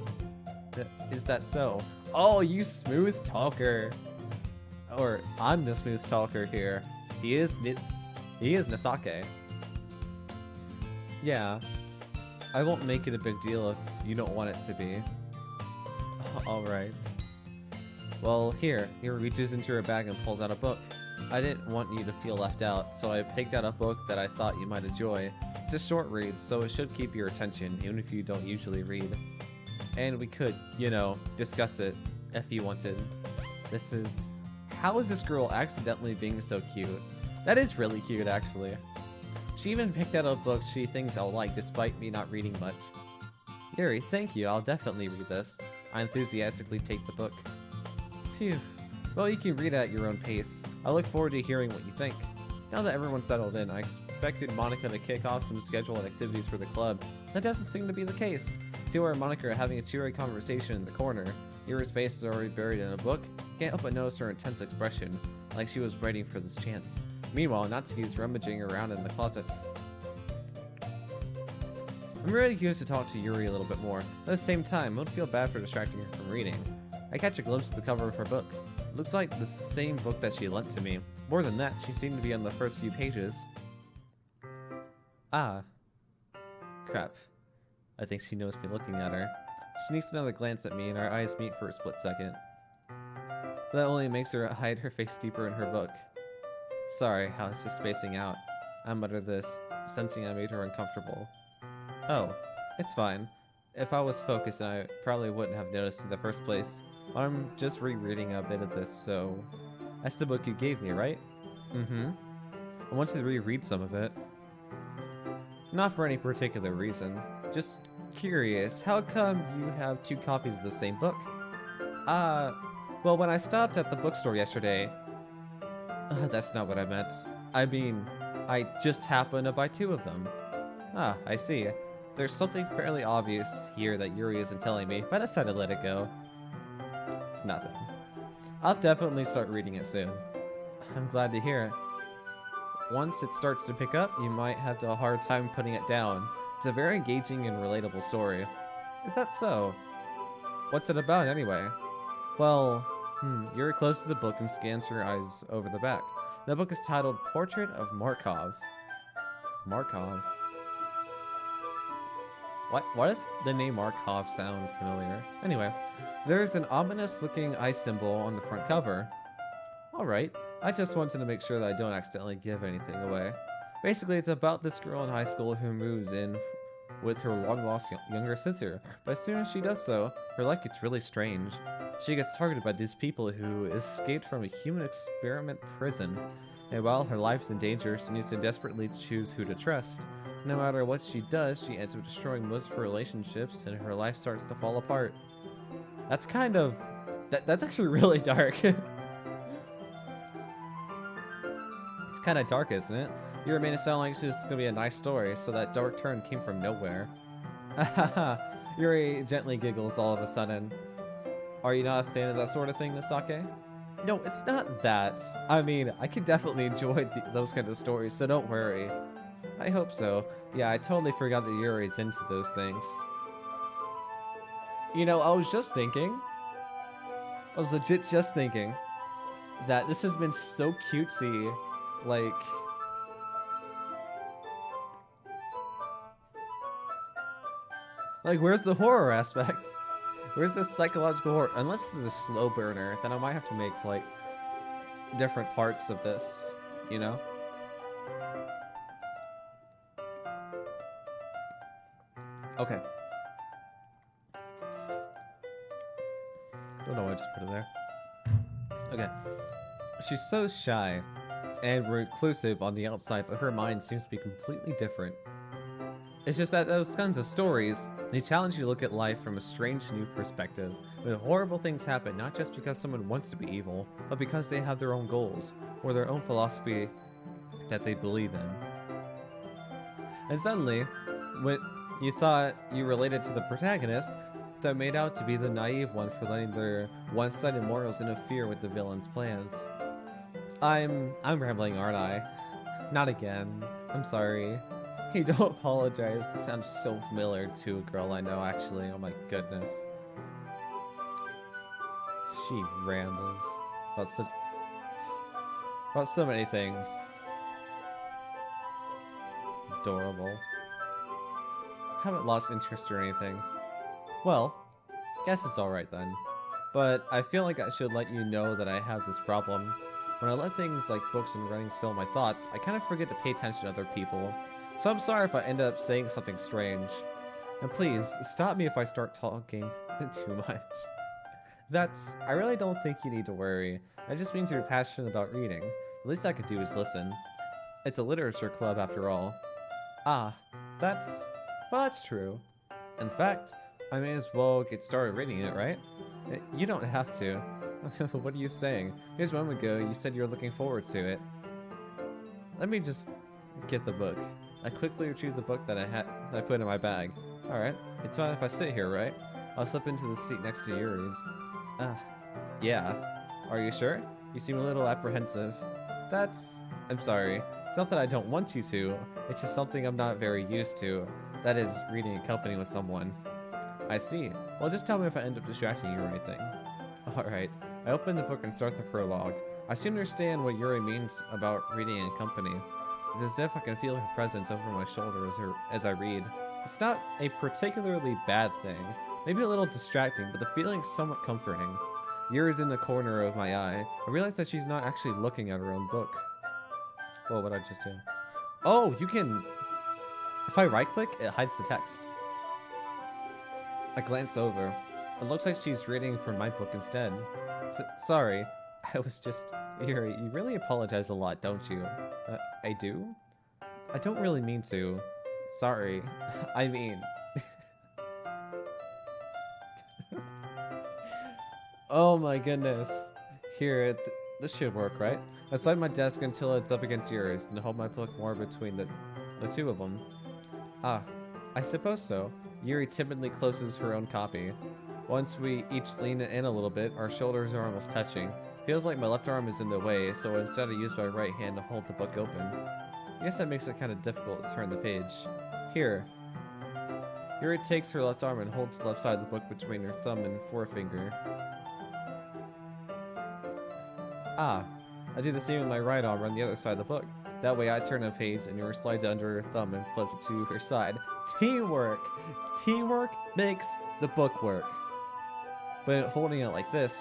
Is that so? Oh, you smooth talker! Or, I'm the smooth talker here. He is Nasake. Yeah. I won't make it a big deal if you don't want it to be. Alright. Well, here. He reaches into her bag and pulls out a book. I didn't want you to feel left out, so I picked out a book that I thought you might enjoy. It's a short read, so it should keep your attention, even if you don't usually read. And we could, you know, discuss it if you wanted. This is... How is this girl accidentally being so cute? That is really cute, actually. She even picked out a book she thinks I'll like despite me not reading much. Yuri, thank you, I'll definitely read this. I enthusiastically take the book. Phew. Well, you can read at your own pace. I look forward to hearing what you think. Now that everyone's settled in, I expected Monica to kick off some scheduled activities for the club. That doesn't seem to be the case. Sierra and Monica are having a cheery conversation in the corner. Yuri's face is already buried in a book. Can't help but notice her intense expression, like she was waiting for this chance. Meanwhile, Natsuki's rummaging around in the closet. I'm really curious to talk to Yuri a little bit more. At the same time, I don't feel bad for distracting her from reading. I catch a glimpse of the cover of her book. It looks like the same book that she lent to me. More than that, she seemed to be on the first few pages. Ah. Crap. I think she knows me looking at her. She sneaks another glance at me and our eyes meet for a split second. That only makes her hide her face deeper in her book. Sorry, I was just spacing out. I muttered this, sensing I made her uncomfortable. Oh, it's fine. If I was focused, I probably wouldn't have noticed in the first place. I'm just rereading a bit of this, so... That's the book you gave me, right? Mm-hmm. I wanted to reread some of it. Not for any particular reason. Just curious, how come you have 2 copies of the same book? Well, when I stopped at the bookstore yesterday... that's not what I meant. I mean, I just happened to buy 2 of them. Ah, I see. There's something fairly obvious here that Yuri isn't telling me, but I decided to let it go. It's nothing. I'll definitely start reading it soon. I'm glad to hear it. Once it starts to pick up, you might have a hard time putting it down. It's a very engaging and relatable story. Is that so? What's it about anyway? Well, Yuri closes the book and scans her eyes over the back. The book is titled Portrait of Markov. Markov? Why does the name Markov sound familiar? Anyway, there's an ominous-looking eye symbol on the front cover. Alright, I just wanted to make sure that I don't accidentally give anything away. Basically, it's about this girl in high school who moves in with her long-lost younger sister, but as soon as she does so, her life gets really strange. She gets targeted by these people who escaped from a human experiment prison, and while her life's in danger, she needs to desperately choose who to trust. No matter what she does, she ends up destroying most of her relationships, and her life starts to fall apart. That's kind of... That's actually really dark. It's kind of dark, isn't it? You made it sound like it's just gonna be a nice story, so that dark turn came from nowhere. Haha, Yuri gently giggles all of a sudden. Are you not a fan of that sort of thing, Nasake? No, it's not that. I mean, I can definitely enjoy those kind of stories, so don't worry. I hope so. Yeah, I totally forgot that Yuri's into those things. You know, I was legit just thinking that this has been so cutesy, like... Like, where's the horror aspect? Where's the psychological horror? Unless this is a slow burner, then I might have to make, like, different parts of this, you know? Okay. Don't know why I just put it there. Okay. She's so shy and reclusive on the outside, but her mind seems to be completely different. It's just that those kinds of stories, they challenge you to look at life from a strange new perspective. When horrible things happen, not just because someone wants to be evil, but because they have their own goals, or their own philosophy that they believe in. And suddenly, when you thought you related to the protagonist, that made out to be the naive one for letting their one-sided morals interfere with the villain's plans. I'm rambling, aren't I? Not again. I'm sorry. Hey, don't apologize. This sounds so familiar to a girl I know, actually. Oh my goodness. She rambles about so many things. Adorable. Haven't lost interest or anything. Well, guess it's alright then. But I feel like I should let you know that I have this problem. When I let things like books and writings fill my thoughts, I kind of forget to pay attention to other people. So I'm sorry if I end up saying something strange. And please, stop me if I start talking too much. I really don't think you need to worry. That just means you're passionate about reading. The least I could do is listen. It's a literature club after all. Ah, that's true. In fact, I may as well get started reading it, right? You don't have to. What are you saying? Just a moment ago, you said you were looking forward to it. Let me just get the book. I quickly retrieved the book that I put in my bag. Alright, it's fine if I sit here, right? I'll slip into the seat next to Yuri's. Yeah. Are you sure? You seem a little apprehensive. I'm sorry. It's not that I don't want you to, it's just something I'm not very used to. That is, reading in company with someone. I see. Well, just tell me if I end up distracting you or anything. Alright. I open the book and start the prologue. I soon understand what Yuri means about reading in company. It's as if I can feel her presence over my shoulder as I read. It's not a particularly bad thing. Maybe a little distracting, but the feeling's somewhat comforting. Yuri's in the corner of my eye. I realize that she's not actually looking at her own book. Well, what I just did. Oh, you can... If I right-click, it hides the text. I glance over. It looks like she's reading from my book instead. Sorry, I was just... Yuri, you really apologize a lot, don't you? I do? I don't really mean to. Sorry. I mean... Oh my goodness. Here, this should work, right? I slide my desk until it's up against yours, and hold my book more between the two of them. Ah, I suppose so. Yuri timidly closes her own copy. Once we each lean in a little bit, our shoulders are almost touching. Feels like my left arm is in the way, so instead I use my right hand to hold the book open. I guess that makes it kind of difficult to turn the page. Here. Yuri takes her left arm and holds the left side of the book between her thumb and forefinger. Ah, I do the same with my right arm on the other side of the book. That way I turn a page and Yuri slides it under her thumb and flips it to her side. Teamwork! Teamwork makes the book work. But holding it like this,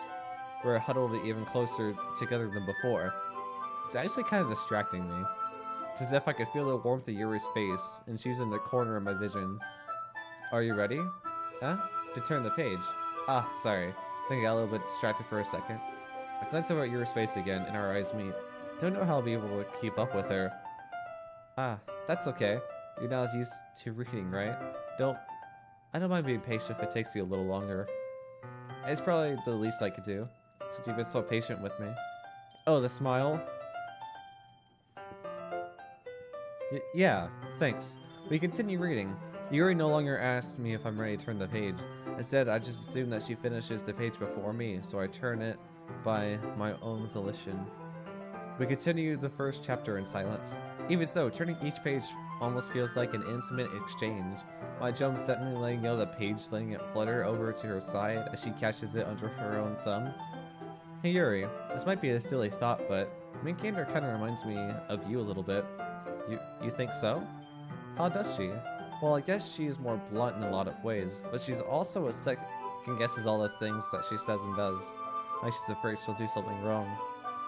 we're huddled even closer together than before. It's actually kind of distracting me. It's as if I could feel the warmth of Yuri's face, and she's in the corner of my vision. Are you ready? Huh? To turn the page. Ah, sorry. I think I got a little bit distracted for a second. I glance over at Yuri's face again, and our eyes meet. Don't know how I'll be able to keep up with her. Ah, that's okay. You're not as used to reading, right? I don't mind being patient if it takes you a little longer. It's probably the least I could do, since you've been so patient with me. Oh, the smile? Yeah, thanks. We continue reading. Yuri no longer asks me if I'm ready to turn the page. Instead, I just assume that she finishes the page before me, so I turn it by my own volition. We continue the first chapter in silence. Even so, turning each page almost feels like an intimate exchange. My jump suddenly letting go of the page, letting it flutter over to her side as she catches it under her own thumb. Hey Yuri, this might be a silly thought, but Main character kind of reminds me of you a little bit. You think so? How does she? Well, I guess she is more blunt in a lot of ways, but she's also a second guesses all the things that she says and does. Like she's afraid she'll do something wrong.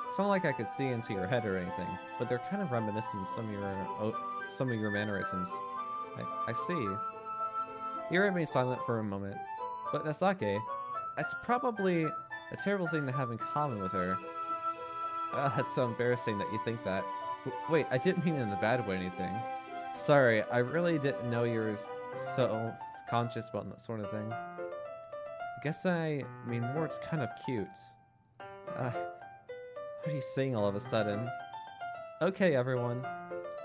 It's not like I could see into your head or anything, but they're kind of reminiscent of some of your mannerisms. I see. You remain silent for a moment. But Natsuki, that's probably a terrible thing to have in common with her. That's so embarrassing that you think that. Wait, I didn't mean it in a bad way or anything. Sorry, I really didn't know you were so conscious about that sort of thing. I guess I mean more it's kind of cute. What are you saying all of a sudden? Okay, everyone.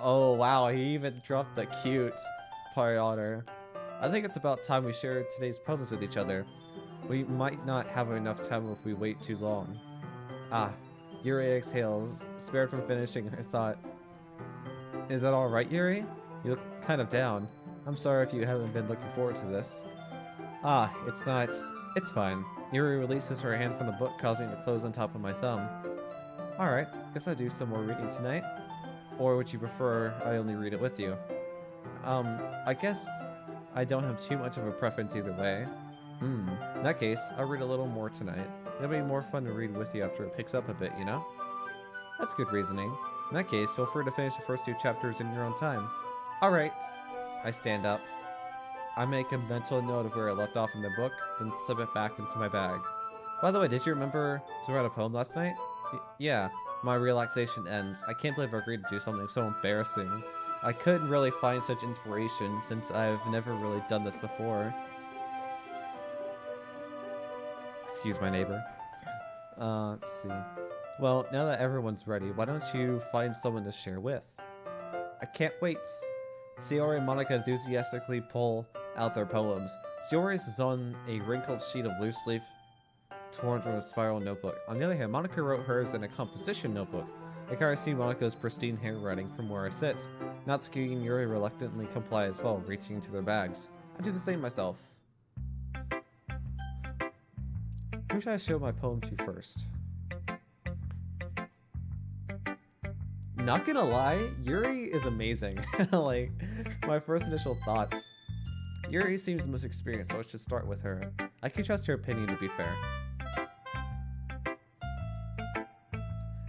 Oh wow, he even dropped the cute part on her. I think it's about time we share today's poems with each other. We might not have enough time if we wait too long. Ah, Yuri exhales, spared from finishing her thought. Is that alright, Yuri? You look kind of down. I'm sorry if you haven't been looking forward to this. Ah, it's not. It's fine. Yuri releases her hand from the book, causing it to close on top of my thumb. Alright, guess I'll do some more reading tonight. Or would you prefer I only read it with you? I guess I don't have too much of a preference either way. In that case, I'll read a little more tonight. It'll be more fun to read with you after it picks up a bit, you know? That's good reasoning. In that case, feel free to finish the first 2 chapters in your own time. Alright. I stand up. I make a mental note of where I left off in the book, then slip it back into my bag. By the way, did you remember to write a poem last night? Yeah, my relaxation ends. I can't believe I agreed to do something so embarrassing. I couldn't really find such inspiration since I've never really done this before. Excuse my neighbor. Let's see. Well, now that everyone's ready, why don't you find someone to share with? I can't wait. Sayori and Monica enthusiastically pull out their poems. Sayori's is on a wrinkled sheet of loose leaf torn from a spiral notebook. On the other hand, Monica wrote hers in a composition notebook. I can already see Monica's pristine handwriting from where I sit. Natsuki and Yuri reluctantly comply as well, reaching into their bags. I do the same myself. Who should I show my poem to first? Not gonna lie, Yuri is amazing. Like, my first initial thoughts. Yuri seems the most experienced, so let's just start with her. I can trust her opinion to be fair.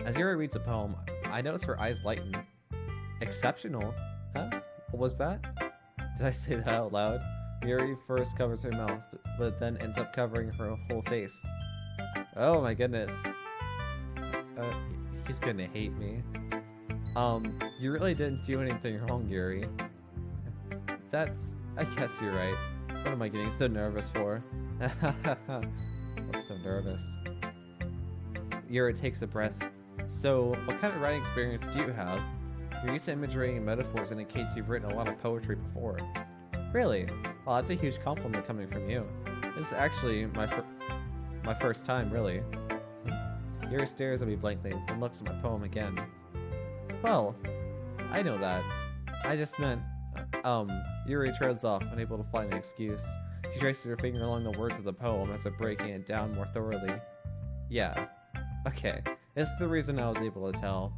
As Yuri reads a poem, I notice her eyes lighten. Exceptional? Huh? What was that? Did I say that out loud? Yuri first covers her mouth, but then ends up covering her whole face. Oh my goodness. He's gonna hate me. You really didn't do anything wrong, Yuri. I guess you're right. What am I getting so nervous for? I'm so nervous. Yuri takes a breath. So, what kind of writing experience do you have? Your use of imagery and metaphors indicates you've written a lot of poetry before. Really? Well, that's a huge compliment coming from you. This is actually my first time, really. Yuri stares at me blankly, and looks at my poem again. Well, I know that. I just meant, Yuri trails off, unable to find an excuse. She traces her finger along the words of the poem as if breaking it down more thoroughly. Yeah. Okay. It's the reason I was able to tell.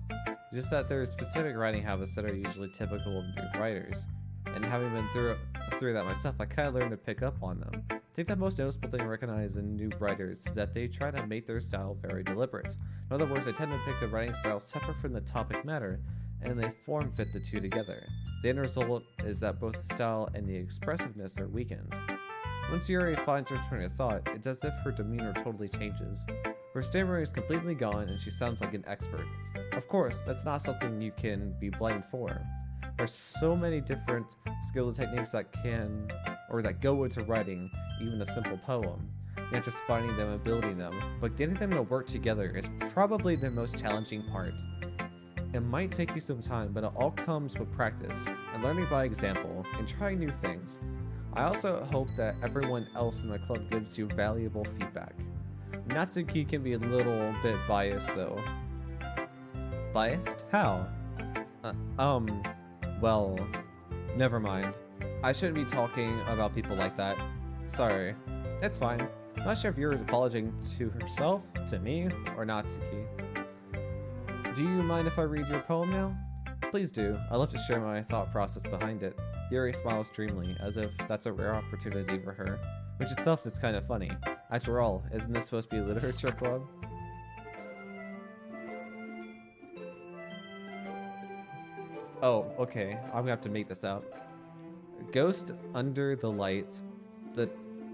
Just that there are specific writing habits that are usually typical of new writers. And having been through that myself, I kind of learned to pick up on them. I think the most noticeable thing I recognize in new writers is that they try to make their style very deliberate. In other words, they tend to pick a writing style separate from the topic matter, and they form fit the two together. The end result is that both the style and the expressiveness are weakened. Once Yuri finds her train of thought, it's as if her demeanor totally changes. Her stammering is completely gone and she sounds like an expert. Of course, that's not something you can be blamed for. There's so many different skills and techniques that go into writing even a simple poem. Not just finding them and building them, but getting them to work together is probably the most challenging part. It might take you some time, but it all comes with practice and learning by example and trying new things. I also hope that everyone else in the club gives you valuable feedback. Natsuki can be a little bit biased though. Biased? How? Well, never mind. I shouldn't be talking about people like that. Sorry. It's fine. I'm not sure if Yuri is apologizing to herself, to me, or Natsuki. Do you mind if I read your poem now? Please do. I'd love to share my thought process behind it. Yuri smiles dreamily, as if that's a rare opportunity for her, which itself is kind of funny. After all, isn't this supposed to be a literature club? Oh, okay. I'm gonna have to make this out. Ghost under the light. The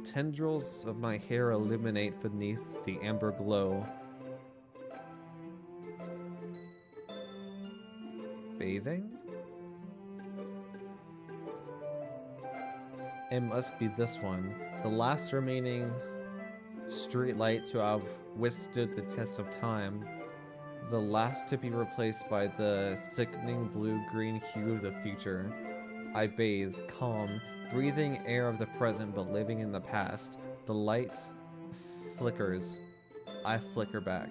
tendrils of my hair illuminate beneath the amber glow. Bathing? It must be this one. The last remaining street light to have withstood the test of time. The last to be replaced by the sickening blue-green hue of the future. I bathe, calm, breathing air of the present but living in the past. The light flickers. I flicker back.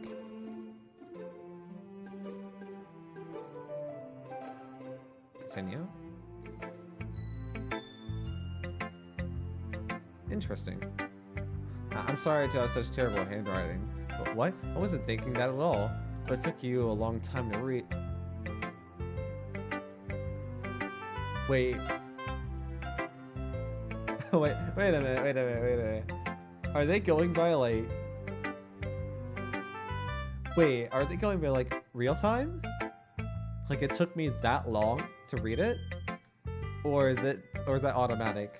Continue. Interesting. I'm sorry to have such terrible handwriting. But what? I wasn't thinking that at all. But it took you a long time to read. Wait. wait a minute. Are they going by like... Wait, are they going by like real time? Like it took me that long to read it? Or is that automatic?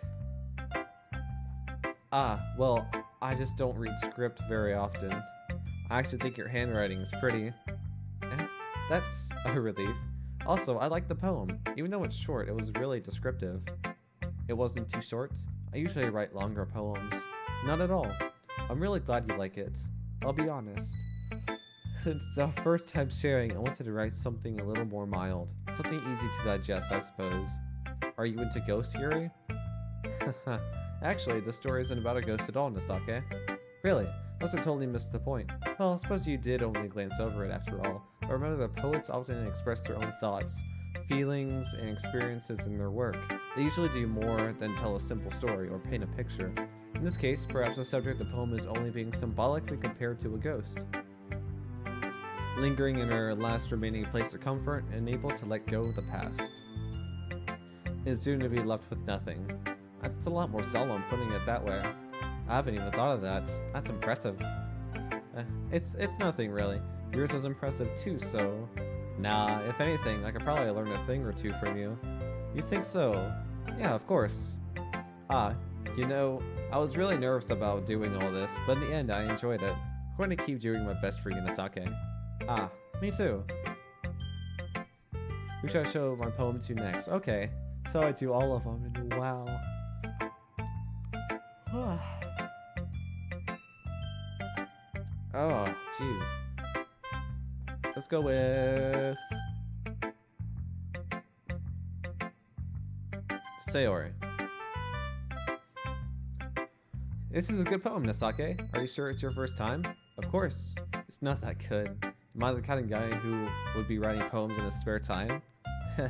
Ah, well, I just don't read script very often. I actually think your handwriting is pretty. That's a relief. Also, I like the poem. Even though it's short, it was really descriptive. It wasn't too short. I usually write longer poems. Not at all. I'm really glad you like it. I'll be honest. Since it's our first time sharing, I wanted to write something a little more mild. Something easy to digest, I suppose. Are you into ghost theory? Actually, the story isn't about a ghost at all, Natsuki. Really? Must have totally missed the point. Well, I suppose you did only glance over it after all. But remember that poets often express their own thoughts, feelings, and experiences in their work. They usually do more than tell a simple story or paint a picture. In this case, perhaps the subject of the poem is only being symbolically compared to a ghost. Lingering in her last remaining place of comfort and able to let go of the past. And soon to be left with nothing. That's a lot more solemn putting it that way. I haven't even thought of that. That's impressive. It's nothing really. Yours was impressive too, so... Nah, if anything, I could probably learn a thing or two from you. You think so? Yeah, of course. You know, I was really nervous about doing all this, but in the end I enjoyed it. I'm going to keep doing my best for you, Natsuki. Me too. Who should I show my poem to next? Okay, so I do all of them, and wow. Oh, jeez. Let's go with... Sayori. This is a good poem, Natsuki. Are you sure it's your first time? Of course. It's not that good. Am I the kind of guy who would be writing poems in his spare time?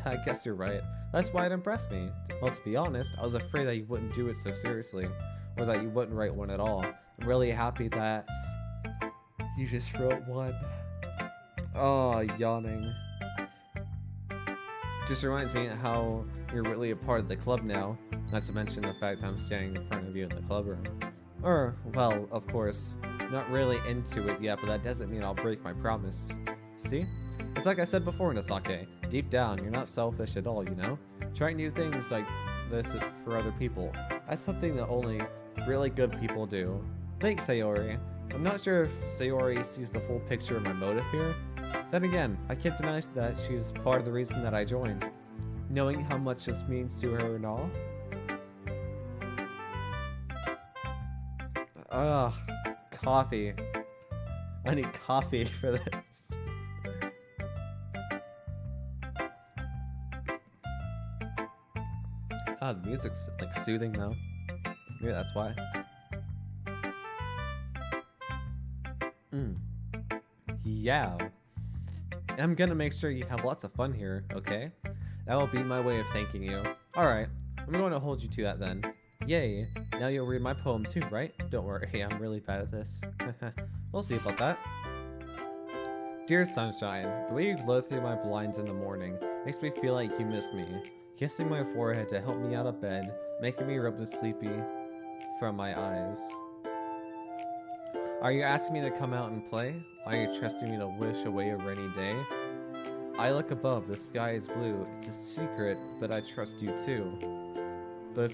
I guess you're right. That's why it impressed me. Well, to be honest, I was afraid that you wouldn't do it so seriously. Or that you wouldn't write one at all. I'm really happy that you just wrote one. Oh, yawning. Just reminds me how you're really a part of the club now. Not to mention the fact that I'm standing in front of you in the club room. Or, well, of course, not really into it yet, but that doesn't mean I'll break my promise. See? It's like I said before, Natsuki. Deep down, you're not selfish at all, you know? Trying new things like this for other people. That's something that only really good people do. Thanks, Sayori. I'm not sure if Sayori sees the full picture of my motive here. Then again, I can't deny that she's part of the reason that I joined. Knowing how much this means to her and all. Ugh, coffee. I need coffee for this. The music's like soothing though. Maybe that's why. Yeah. I'm gonna make sure you have lots of fun here, okay? That will be my way of thanking you. Alright, I'm going to hold you to that then. Yay, now you'll read my poem too, right? Don't worry, I'm really bad at this. We'll see about that. Dear sunshine, the way you glow through my blinds in the morning makes me feel like you missed me. Kissing my forehead to help me out of bed, making me rub the sleepy from my eyes. Are you asking me to come out and play? Are you trusting me to wish away a rainy day? I look above, the sky is blue. It's a secret, but I trust you too. But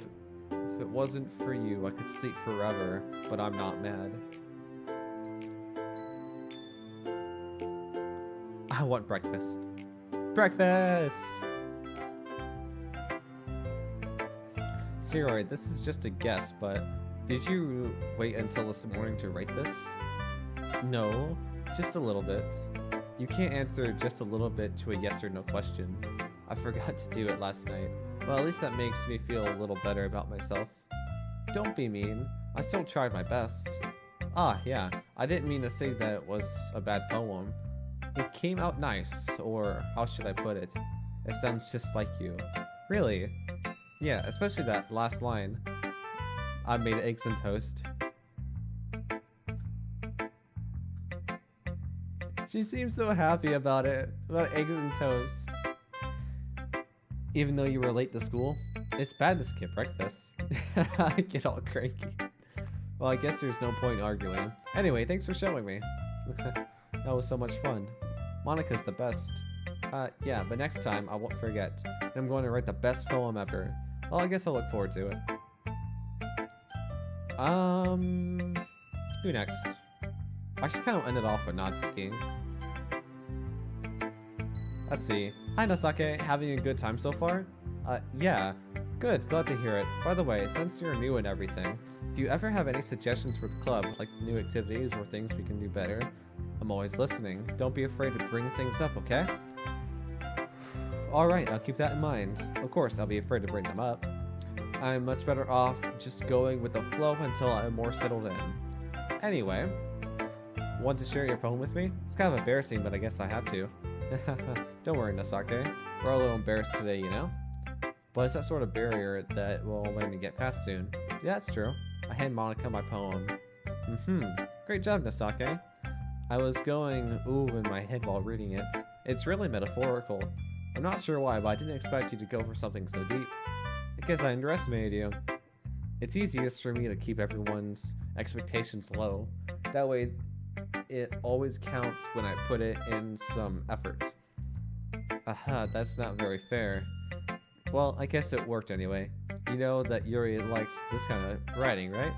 if it wasn't for you, I could sleep forever, but I'm not mad. I want breakfast. Breakfast! Siroi, this is just a guess, but did you wait until this morning to write this? No, just a little bit. You can't answer just a little bit to a yes or no question. I forgot to do it last night. Well, at least that makes me feel a little better about myself. Don't be mean. I still tried my best. Ah, yeah, I didn't mean to say that it was a bad poem. It came out nice, or how should I put it? It sounds just like you. Really? Yeah, especially that last line. I made eggs and toast. She seems so happy about it, about eggs and toast. Even though you were late to school, it's bad to skip breakfast. I get all cranky. Well, I guess there's no point arguing. Anyway, thanks for showing me. That was so much fun. Monica's the best. Yeah, but next time I won't forget. And I'm going to write the best poem ever. Well, I guess I'll look forward to it. Who next? I should kind of end it off with Natsuki. Let's see. Hi Nasake, having a good time so far? Yeah. Good, glad to hear it. By the way, since you're new and everything, if you ever have any suggestions for the club, like new activities or things we can do better, I'm always listening. Don't be afraid to bring things up, okay? Alright, I'll keep that in mind. Of course, I'll be afraid to bring them up. I'm much better off just going with the flow until I'm more settled in. Anyway, want to share your poem with me? It's kind of embarrassing, but I guess I have to. Don't worry, Nasake. We're all a little embarrassed today, you know? But it's that sort of barrier that we'll learn to get past soon. Yeah, that's true. I hand Monica my poem. Great job, Nasake. I was going ooh in my head while reading it. It's really metaphorical. I'm not sure why, but I didn't expect you to go for something so deep. I guess I underestimated you. It's easiest for me to keep everyone's expectations low. That way, it always counts when I put it in some effort. Aha, that's not very fair. Well, I guess it worked anyway. You know that Yuri likes this kind of writing, right?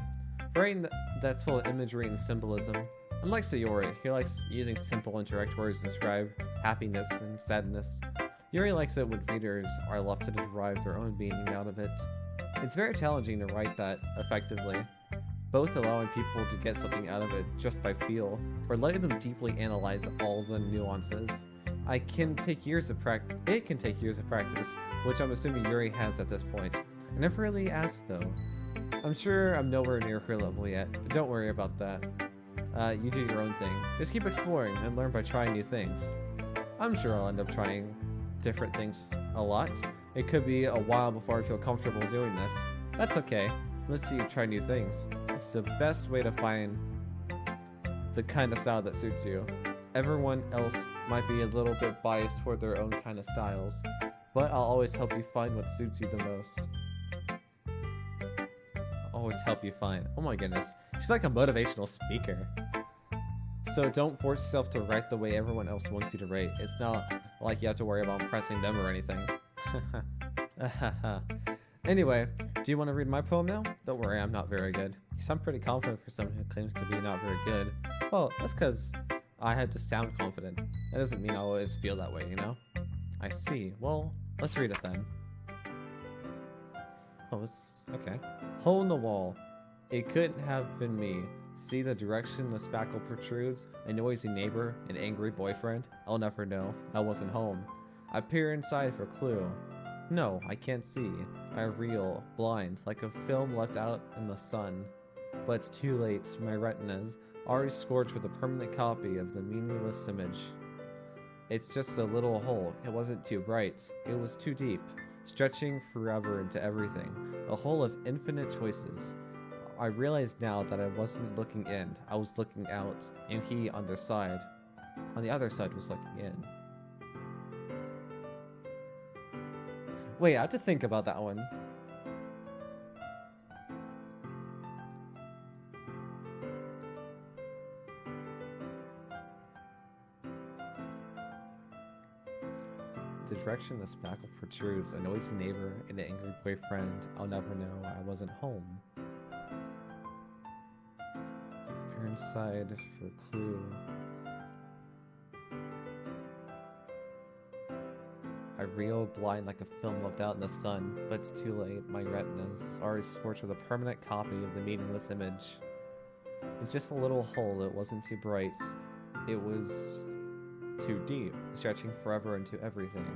Writing that's full of imagery and symbolism. Unlike Sayori, he likes using simple indirect words to describe happiness and sadness. Yuri likes it when readers are left to derive their own meaning out of it. It's very challenging to write that effectively, both allowing people to get something out of it just by feel, or letting them deeply analyze all the nuances. It can take years of practice, which I'm assuming Yuri has at this point. I never really asked though. I'm sure I'm nowhere near her level yet, but don't worry about that. You do your own thing. Just keep exploring and learn by trying new things. I'm sure I'll end up trying different things a lot. It could be a while before I feel comfortable doing this. That's okay. Let's see you try new things. It's the best way to find the kind of style that suits you. Everyone else might be a little bit biased toward their own kind of styles, but I'll always help you find what suits you the most. Always help you find. Oh my goodness. She's like a motivational speaker. So don't force yourself to write the way everyone else wants you to write. It's not like you have to worry about impressing them or anything. Anyway, do you want to read my poem now? Don't worry, I'm not very good. You sound pretty confident for someone who claims to be not very good. Well, that's because I had to sound confident. That doesn't mean I always feel that way, you know? I see. Well, let's read it then. Oh, okay. Hole in the wall. It couldn't have been me. See the direction the spackle protrudes? A noisy neighbor? An angry boyfriend? I'll never know. I wasn't home. I peer inside for clue. No, I can't see. I reel, blind, like a film left out in the sun. But it's too late. My retina's already scorched with a permanent copy of the meaningless image. It's just a little hole. It wasn't too bright. It was too deep, stretching forever into everything. A hole of infinite choices. I realized now that I wasn't looking in. I was looking out, and he on the other side was looking in. Wait, I have to think about that one. The direction the spackle protrudes, a noisy neighbor, and an angry boyfriend. I'll never know. I wasn't home. Peer inside for clue. I real blind like a film left out in the sun, but it's too late. My retina's already scorched with a permanent copy of the meaningless image. It's just a little hole. It wasn't too bright. It was too deep, stretching forever into everything.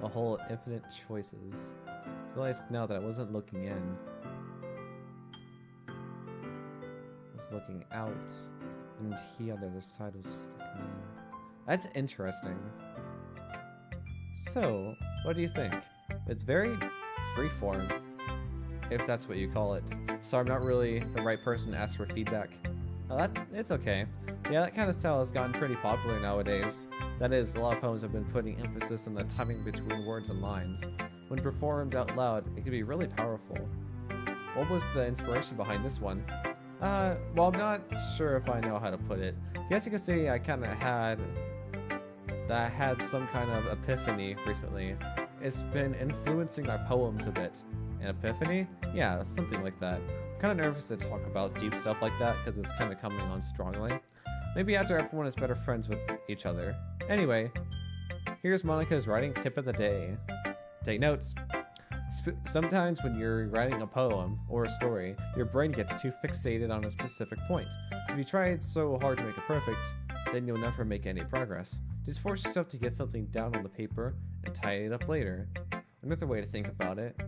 A hole of infinite choices. I realized now that I wasn't looking in. I was looking out, and he on the other side was looking in. That's interesting. So, what do you think? It's very freeform, if that's what you call it. So I'm not really the right person to ask for feedback. It's okay. Yeah, that kind of style has gotten pretty popular nowadays. That is, a lot of poems have been putting emphasis on the timing between words and lines. When performed out loud, it can be really powerful. What was the inspiration behind this one? Well, I'm not sure if I know how to put it. I guess you could say I kind of had some kind of epiphany recently. It's been influencing my poems a bit. An epiphany? Yeah, something like that. I'm kind of nervous to talk about deep stuff like that because it's kind of coming on strongly. Maybe after everyone is better friends with each other. Anyway, here's Monica's writing tip of the day. Take notes. Sometimes when you're writing a poem or a story, your brain gets too fixated on a specific point. If you try so hard to make it perfect, then you'll never make any progress. Just force yourself to get something down on the paper and tie it up later. Another way to think about it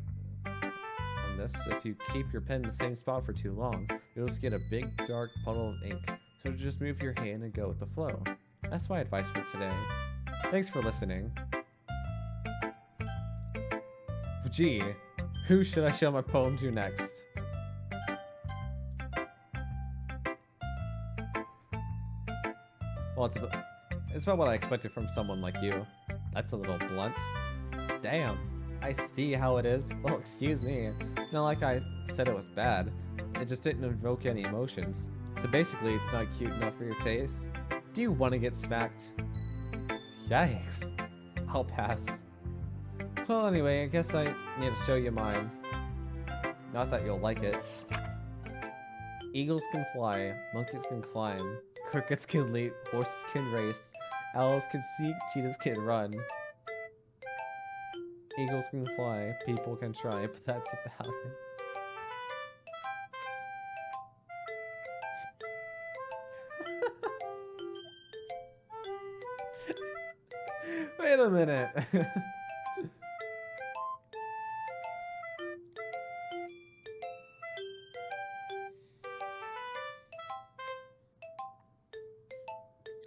on this, if you keep your pen in the same spot for too long, you'll just get a big dark puddle of ink. So just move your hand and go with the flow. That's my advice for today. Thanks for listening. Gee, who should I show my poem to next? Well, it's about what I expected from someone like you. That's a little blunt. Damn, I see how it is. Well, excuse me. It's not like I said it was bad. It just didn't invoke any emotions. So basically, it's not cute enough for your taste. Do you want to get smacked? Yikes. I'll pass. Well, anyway, I guess I need to show you mine. Not that you'll like it. Eagles can fly, monkeys can climb, crickets can leap, horses can race, owls can seek, cheetahs can run. Eagles can fly, people can try, but that's about it. Wait a minute.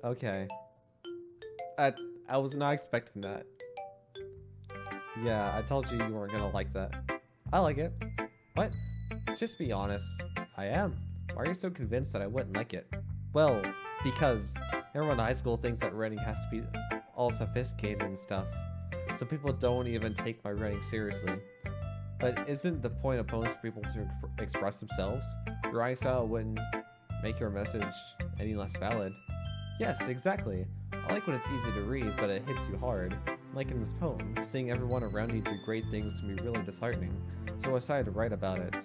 Okay. I was not expecting that. Yeah, I told you you weren't gonna like that. I like it. What? Just be honest. I am. Why are you so convinced that I wouldn't like it? Well, because everyone in high school thinks that writing has to be all sophisticated and stuff. So people don't even take my writing seriously. But isn't the point of poems for people to express themselves? Your writing style wouldn't make your message any less valid. Yes, exactly. I like when it's easy to read, but it hits you hard. Like in this poem, seeing everyone around you do great things can be really disheartening, so I decided to write about it.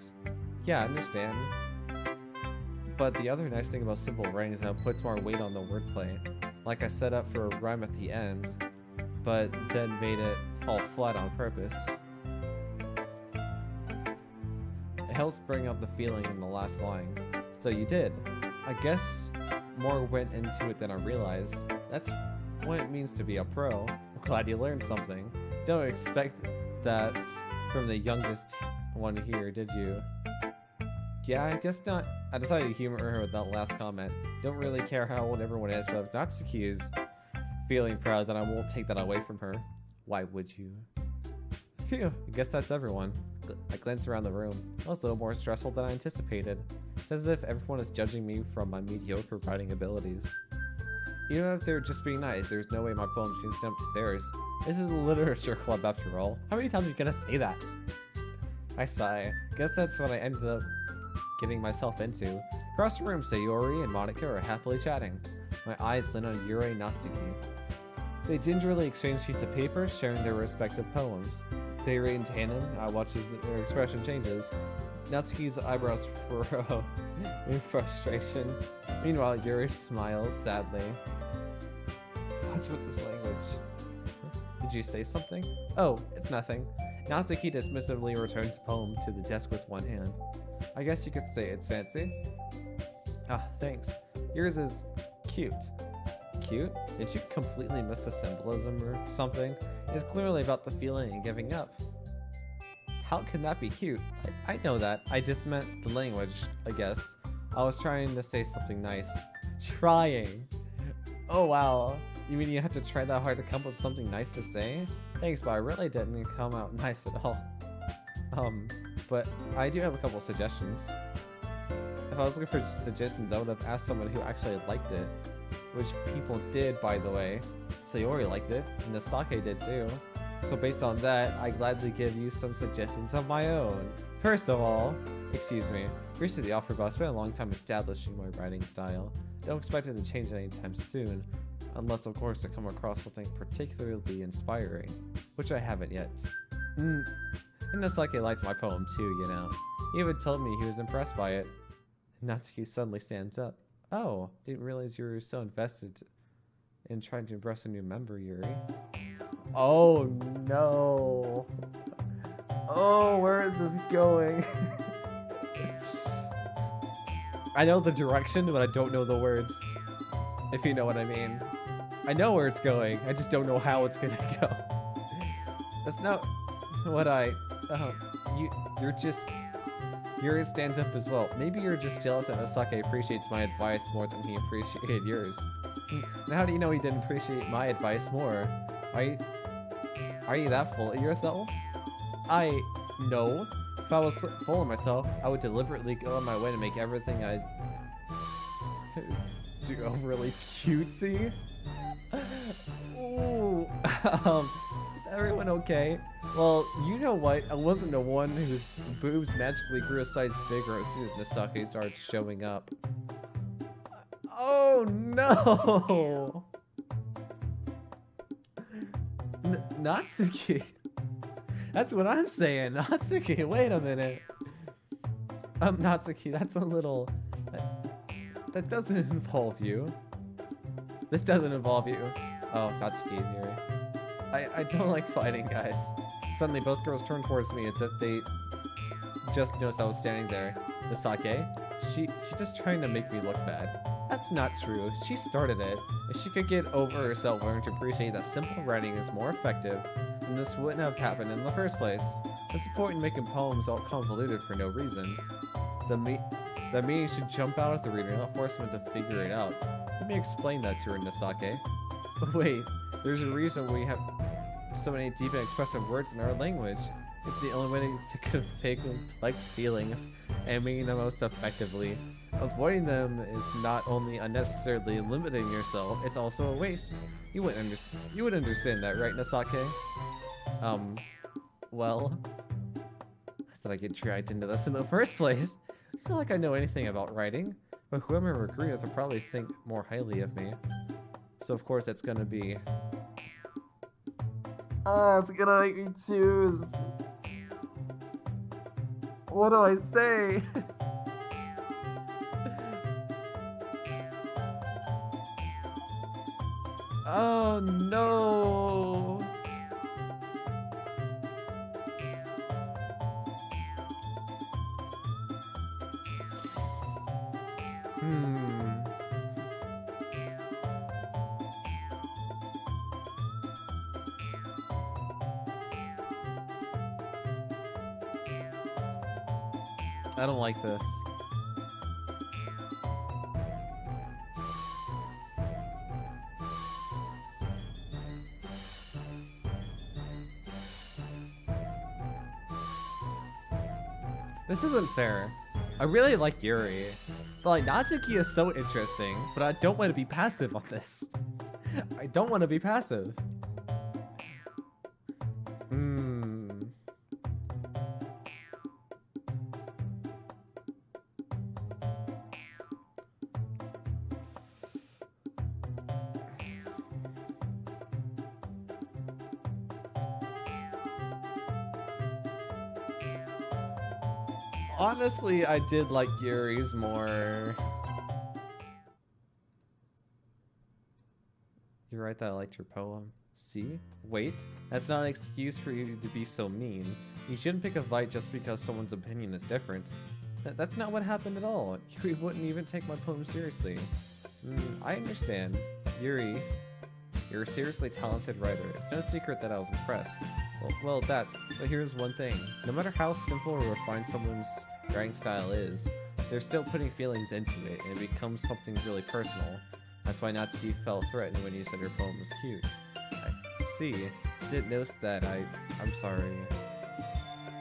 Yeah, I understand. But the other nice thing about simple writing is how it puts more weight on the wordplay. Like I set up for a rhyme at the end, but then made it fall flat on purpose. It helps bring up the feeling in the last line. So you did. I guess more went into it than I realized. That's what it means to be a pro. I'm glad you learned something. Don't expect that from the youngest one here, did you? Yeah, I guess not. I decided to humor her with that last comment. Don't really care how old everyone is, but if Natsuki is feeling proud, then I won't take that away from her. Why would you? Phew, I guess that's everyone. I glanced around the room. That was a little more stressful than I anticipated. It's as if everyone is judging me from my mediocre writing abilities. Even if they're just being nice, there's no way my poems can stand up to theirs. This is a literature club after all. How many times are you gonna say that? I sigh. Guess that's what I ended up getting myself into. Across the room, Sayori and Monica are happily chatting. My eyes lit on Yurei and Natsuki. They gingerly exchange sheets of paper, sharing their respective poems. They read in tandem. I watch as their expression changes. Natsuki's eyebrows furrow in frustration. Meanwhile, Yuri smiles sadly. What's with this language? Did you say something? Oh, it's nothing. Natsuki dismissively returns the poem to the desk with one hand. I guess you could say it's fancy. Ah, thanks. Yours is cute. Cute? Did you completely miss the symbolism or something? It's clearly about the feeling and giving up. How can that be cute? I know that. I just meant the language, I guess. I was trying to say something nice. Trying? Oh wow. You mean you have to try that hard to come up with something nice to say? Thanks, but I really didn't come out nice at all. But I do have a couple suggestions. If I was looking for suggestions, I would have asked someone who actually liked it. Which people did, by the way. Sayori liked it, and Nasake did too. So based on that, I gladly give you some suggestions of my own. First of all, excuse me, appreciate the offer, but I spent a long time establishing my writing style. Don't expect it to change anytime soon, unless of course I come across something particularly inspiring, which I haven't yet. And Nasake liked my poem too, you know. He even told me he was impressed by it. Natsuki suddenly stands up. Oh, didn't realize you were so invested in trying to impress a new member, Yuri. Oh no. Oh, where is this going? I know the direction, but I don't know the words. If you know what I mean. I know where it's going, I just don't know how it's gonna go. That's not what Yuri stands up as well. Maybe you're just jealous that Nasake appreciates my advice more than he appreciated yours. Now how do you know he didn't appreciate my advice more? Are you that full of yourself? No. If I was full of myself, I would deliberately go on my way to make everything I do overly cutesy. Ooh. Is everyone okay? Well, you know what? I wasn't the one whose boobs magically grew a size bigger as soon as Nasake started showing up. Oh no! Natsuki. That's what I'm saying. Natsuki, wait a minute. Natsuki, that's a little... That doesn't involve you. This doesn't involve you. Oh, Natsuki and Yuri. I don't like fighting, guys. Suddenly, both girls turned towards me as if they just noticed I was standing there. Nasake, she just trying to make me look bad. That's not true. She started it. If she could get over herself learning to appreciate that simple writing is more effective, then this wouldn't have happened in the first place. What's the point in making poems all convoluted for no reason? The meaning should jump out at the reader, not force them to figure it out. Let me explain that to her, Nasake. Wait, there's a reason we have so many deep and expressive words in our language. It's the only way to convey complex feelings and meaning them most effectively. Avoiding them is not only unnecessarily limiting yourself, it's also a waste. You would understand that, right, Nasake? Well, I said I get dragged into this in the first place. It's not like I know anything about writing, but whoever I agree with will probably think more highly of me. So of course it's gonna be... it's gonna make me choose. What do I say? Oh no! I don't like this. This isn't fair. I really like Yuri, but like Natsuki is so interesting, but I don't want to be passive on this. I don't want to be passive. Honestly, I did like Yuri's more. You're right that I liked your poem. See? Wait, that's not an excuse for you to be so mean. You shouldn't pick a fight just because someone's opinion is different. That's not what happened at all. Yuri wouldn't even take my poem seriously. I understand. Yuri, you're a seriously talented writer. It's no secret that I was impressed. Well, but here's one thing. No matter how simple or refined someone's writing style is, they're still putting feelings into it, and it becomes something really personal. That's why Natsuki felt threatened when you said her poem was cute. I see. Didn't notice that. I'm sorry.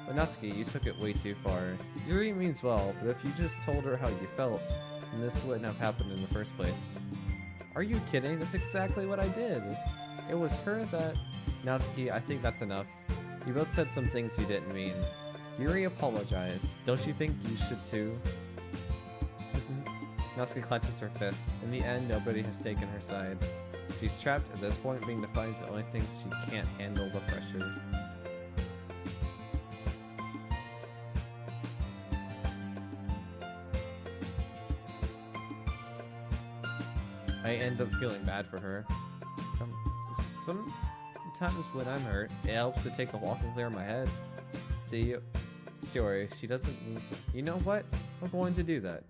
But Natsuki, you took it way too far. Yuri means well, but if you just told her how you felt, then this wouldn't have happened in the first place. Are you kidding? That's exactly what I did. It was her that... Natsuki, I think that's enough. You both said some things you didn't mean. Yuri apologized. Don't you think you should too? Natsuki clenches her fists. In the end, nobody has taken her side. She's trapped at this point. Being defiant is the only thing she can't handle the pressure. I end up feeling bad for her. Sometimes when I'm hurt, it helps to take a walk and clear my head. Sorry, she doesn't need to. You know what? I'm going to do that.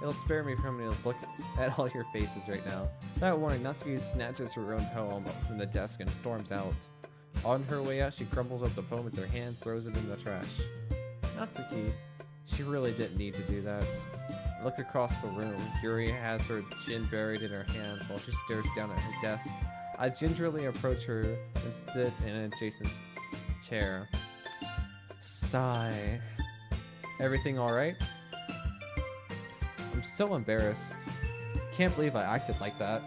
It'll spare me from having to look at all your faces right now. That warning, Natsuki snatches her own poem up from the desk and storms out. On her way out, she crumbles up the poem with her hand, throws it in the trash. Natsuki, she really didn't need to do that. Look across the room. Yuri has her chin buried in her hands while she stares down at her desk. I gingerly approach her and sit in an adjacent chair. Sigh. Everything alright? I'm so embarrassed. Can't believe I acted like that.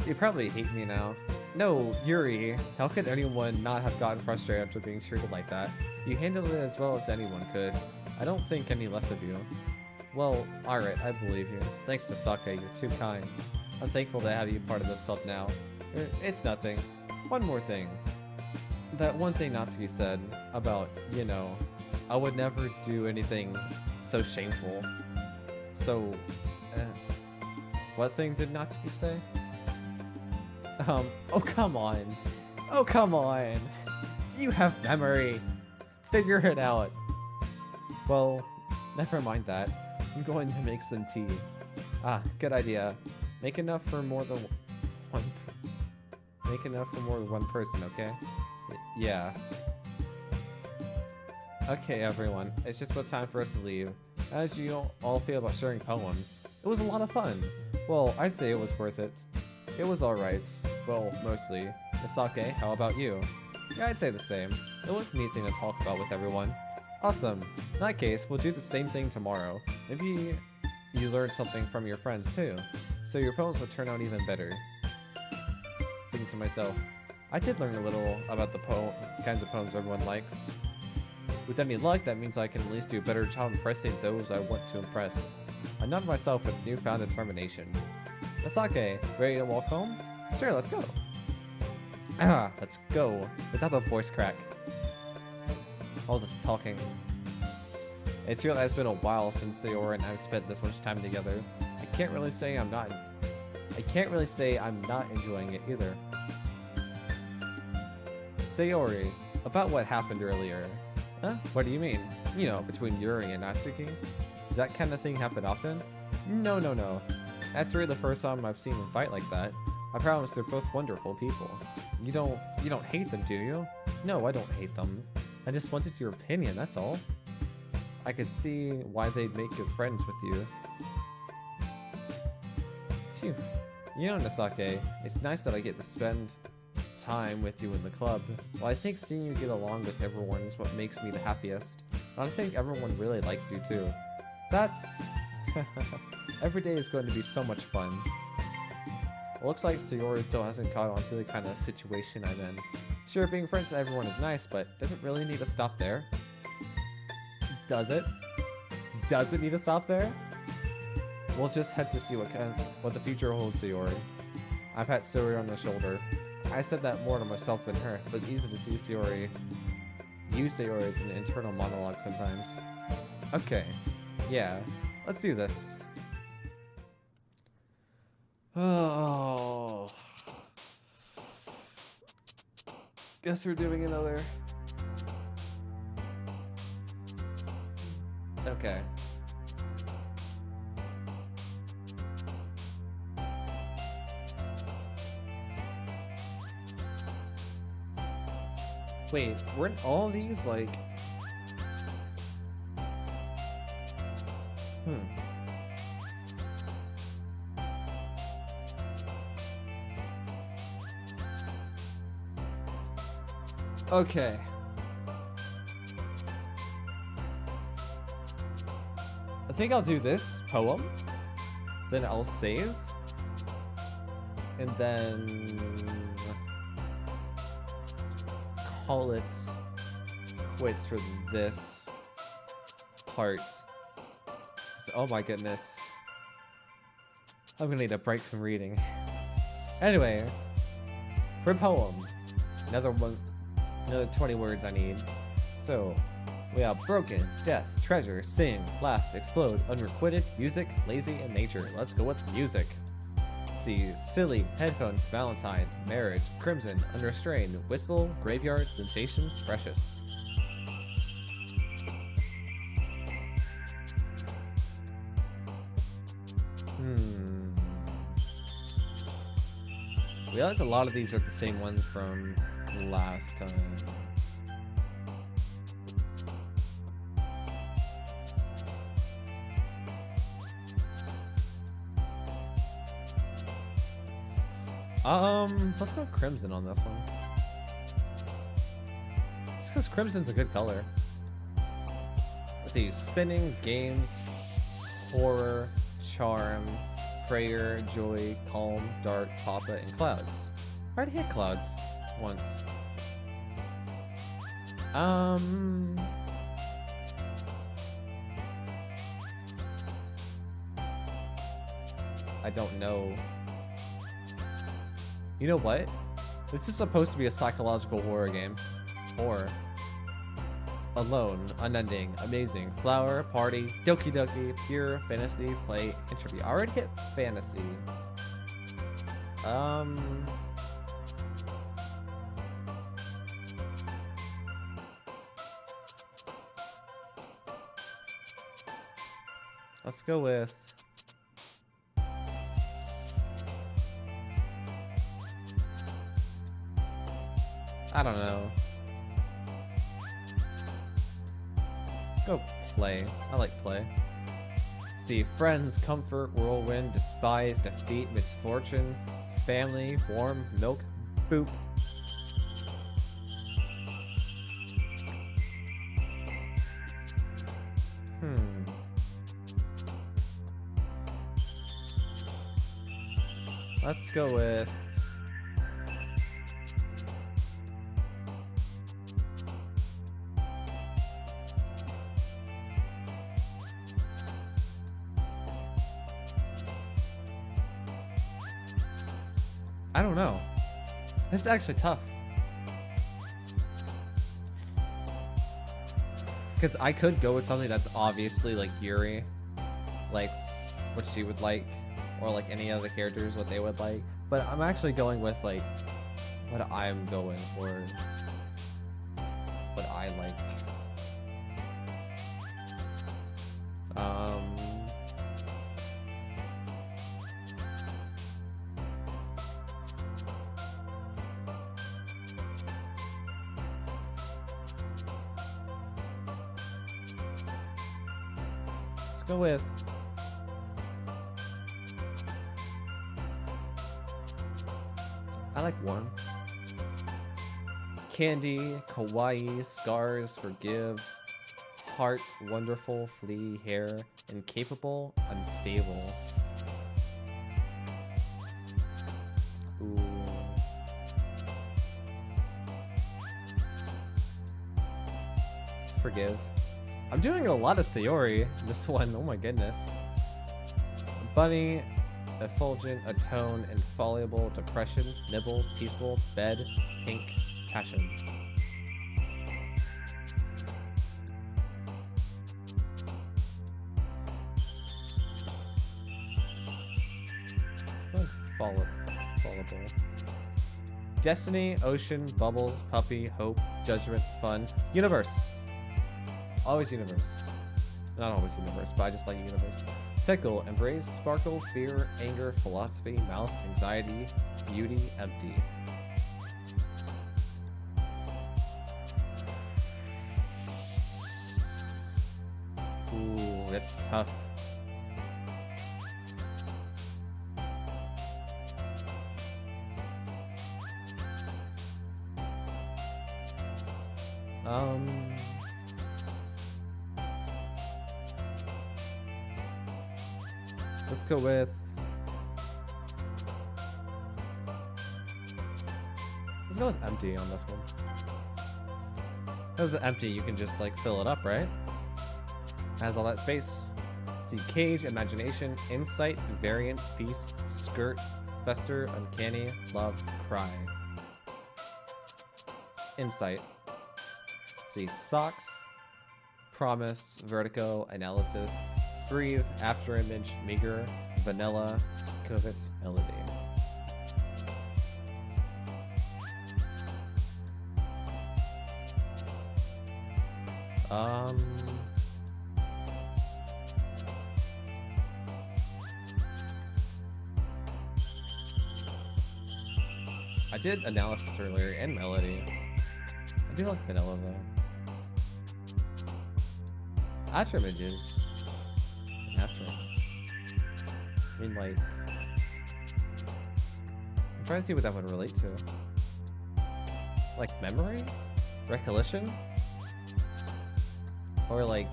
You probably hate me now. No, Yuri, how could anyone not have gotten frustrated after being treated like that? You handled it as well as anyone could. I don't think any less of you. Well, alright, I believe you. Thanks to Sake, you're too kind. I'm thankful to have you part of this club now. It's nothing. One more thing. That one thing Natsuki said about, you know, I would never do anything so shameful. So, what thing did Natsuki say? Oh come on. Oh come on. You have memory. Figure it out. Well, never mind that. I'm going to make some tea. Ah, good idea. Make enough for more than one. Make enough for more than one person, okay? Yeah. Okay, everyone. It's just about time for us to leave. How did you all feel about sharing poems? It was a lot of fun. Well, I'd say it was worth it. It was alright. Well, mostly. Misake, how about you? Yeah, I'd say the same. It was a neat thing to talk about with everyone. Awesome. In that case, we'll do the same thing tomorrow. Maybe you learned something from your friends too, so your poems will turn out even better. Thinking to myself, I did learn a little about the kinds of poems everyone likes. With any luck, that means I can at least do a better job impressing those I want to impress. I nod myself with newfound determination. Misake, ready to walk home? Sure, let's go. Let's go. Without a voice crack. All this talking. It's real that it's been a while since Sayori and I've spent this much time together. I can't really say I'm not enjoying it either. Sayori, about what happened earlier. Huh? What do you mean? You know, between Yuri and Natsuki? Does that kind of thing happen often? No. That's really the first time I've seen them fight like that. I promise they're both wonderful people. You don't hate them, do you? No, I don't hate them. I just wanted your opinion, that's all. I could see why they'd make good friends with you. Phew. You know, Nasake, it's nice that I get to spend time with you in the club. Well, I think seeing you get along with everyone is what makes me the happiest. And I think everyone really likes you too. That's... Every day is going to be so much fun. It looks like Sayori still hasn't caught on to the kind of situation I'm in. Sure, being friends with everyone is nice, but does it really need to stop there? Does it? Does it need to stop there? We'll just have to see what the future holds, Sayori. I pat Sayori on the shoulder. I said that more to myself than her, but it's easy to see Sayori use Sayori as an internal monologue sometimes. Okay, yeah, let's do this. Oh, Guess we're doing another. Okay. Wait, weren't all of these like... Okay. I think I'll do this poem, then I'll save, and then call it quits for this part. So, oh my goodness. I'm gonna need a break from reading. Anyway, for poem, another 20 words I need. So, we have broken, death, treasure, sing, laugh, explode, unrequited, music, lazy, and nature. Let's go with music. See, silly, headphones, Valentine, marriage, crimson, unrestrained, whistle, graveyard, sensation, precious. Realize a lot of these are the same ones from last time. Let's go crimson on this one. Just because crimson's a good color. Let's see, spinning, games, horror, charm, prayer, joy, calm, dark, papa, and clouds. I already hit clouds once. I don't know. You know what? This is supposed to be a psychological horror game. Horror. Alone, unending, amazing, flower, party, Doki-Doki, pure, fantasy, play, interview. I already hit fantasy. Let's go with... I don't know. Go play. I like play. See, friends, comfort, whirlwind, despise, defeat, misfortune, family, warm, milk, boop. Let's go with... I don't know. This is actually tough. Because I could go with something that's obviously like Yuri. Like what she would like. Or like any other characters, what they would like. But I'm actually going with like what I'm going for. What I like. Let's go with... I like warm. Candy, kawaii, scars, forgive, heart, wonderful, flee, hair, incapable, unstable. Ooh. Forgive. I'm doing a lot of Sayori this one. Oh my goodness. Bunny, effulgent, atone, infallible, depression, nibble, peaceful, bed, pink, passion. Fallable. Destiny, ocean, bubbles, puppy, hope, judgment, fun, universe. Always universe. Not always universe, but I just like universe. Pickle, embrace, sparkle, fear, anger, philosophy, mouth, anxiety, beauty, empty. Ooh, that's tough. Let's go with empty on this one. If it's empty, you can just like fill it up, right? Has all that space. See, cage, imagination, insight, variance, peace, skirt, fester, uncanny, love, cry. Insight. See, socks, promise, vertigo, analysis, breathe, afterimage, meager, vanilla, covet, melody. I did analysis earlier and melody. I do like vanilla though. After images. After. I mean, like, I'm trying to see what that would relate to. Like memory? Recollection? Or like,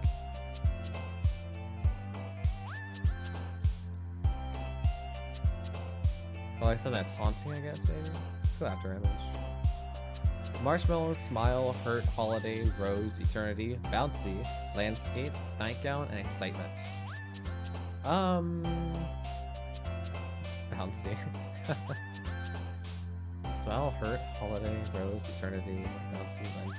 oh, I said that's haunting, I guess, maybe? Let's go after image. Marshmallow, smile, hurt, holiday, rose, eternity, bouncy, landscape, nightgown, and excitement. Bouncy. Smile, hurt, holiday, rose, eternity, bouncy, landscape.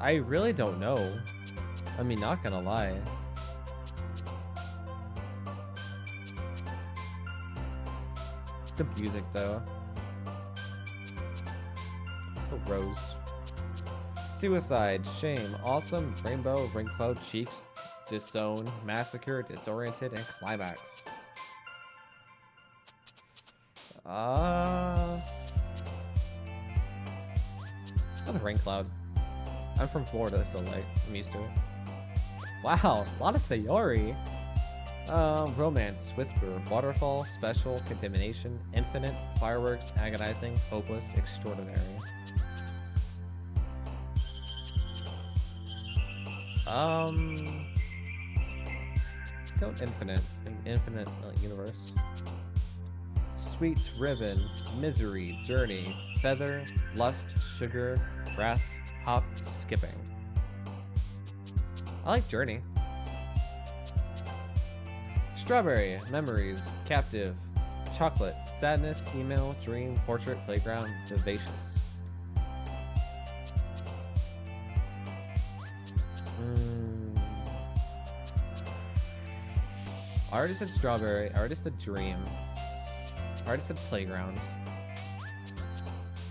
I really don't know. I mean, not gonna lie. The music though. The rose. Suicide, shame, awesome, rainbow, ring cloud, cheeks, disown, massacre, disoriented, and climax. The ring cloud. I'm from Florida, so like I'm used to it. Wow, a lot of Sayori. Romance, whisper, waterfall, special, contamination, infinite, fireworks, agonizing, hopeless, extraordinary. Let's go infinite, an infinite universe. Sweet, ribbon, misery, journey, feather, lust, sugar, wrath, hop, skipping. I like journey. Strawberry, memories, captive, chocolate, sadness, email, dream, portrait, playground, vivacious. I already said strawberry, I already said dream, I already said playground.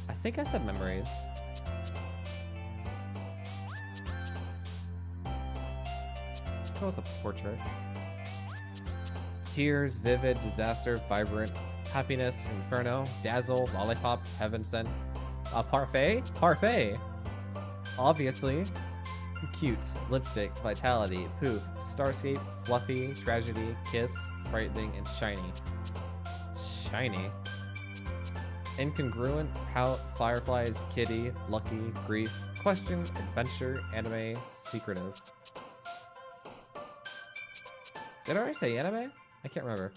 I think I said memories. Let's go with a portrait. Tears, vivid, disaster, vibrant, happiness, inferno, dazzle, lollipop, heaven sent. Parfait? Parfait! Obviously. Cute, lipstick, vitality, poof, starscape, fluffy, tragedy, kiss, frightening, and shiny. Shiny. Incongruent, pout, fireflies, kitty, lucky, grief, question, adventure, anime, secretive. Did I already say anime? I can't remember.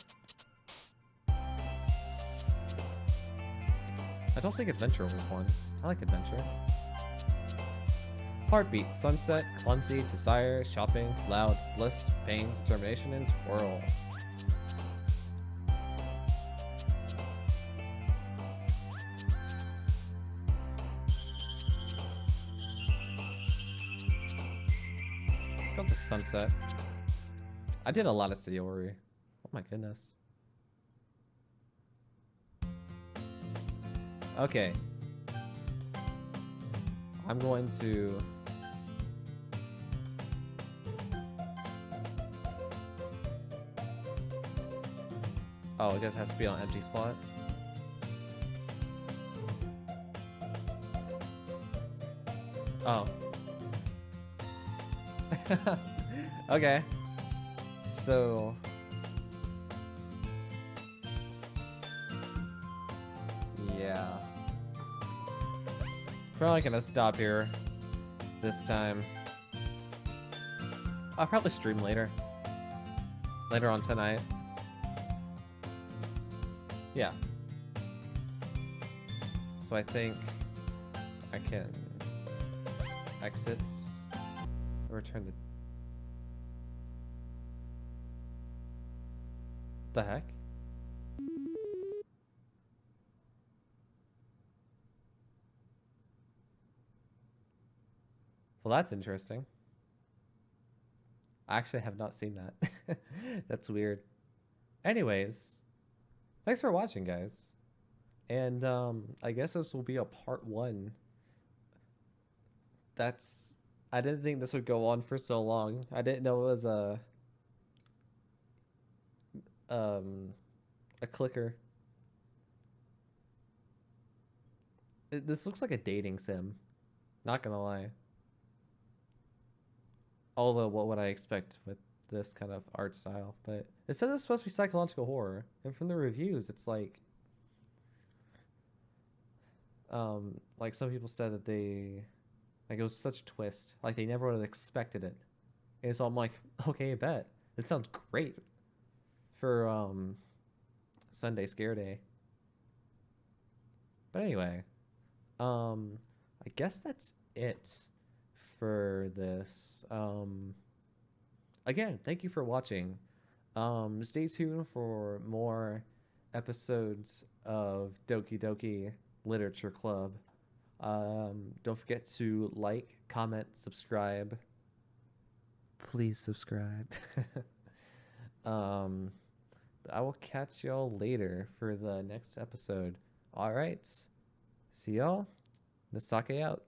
I don't think adventure was one. I like adventure. Heartbeat, sunset, clumsy, desire, shopping, loud, bliss, pain, determination, and twirl. Let's go with the sunset. I did a lot of Sayori. Oh my goodness. Okay. I'm going to... Oh, I guess it has to be on empty slot. Oh. Okay. So... Yeah. Probably gonna stop here this time. I'll probably stream later. Later on tonight. Yeah. So I think I can exit or return the heck? Well, that's interesting. I actually have not seen that. That's weird. Anyways, thanks for watching, guys. And I guess this will be a part 1. I didn't think this would go on for so long. I didn't know it was a clicker. This looks like a dating sim. Not gonna lie. Although, what would I expect with this kind of art style? But it says it's supposed to be psychological horror, and from the reviews, it's like some people said that it was such a twist, like they never would have expected it, and so I'm like, okay, I bet it sounds great for Sunday Scare Day. But anyway, I guess that's it for this. Again, thank you for watching. Stay tuned for more episodes of Doki-Doki Literature Club. Don't forget to like, comment, subscribe. Please subscribe. I will catch y'all later for the next episode. All right. See y'all. Natsuki out.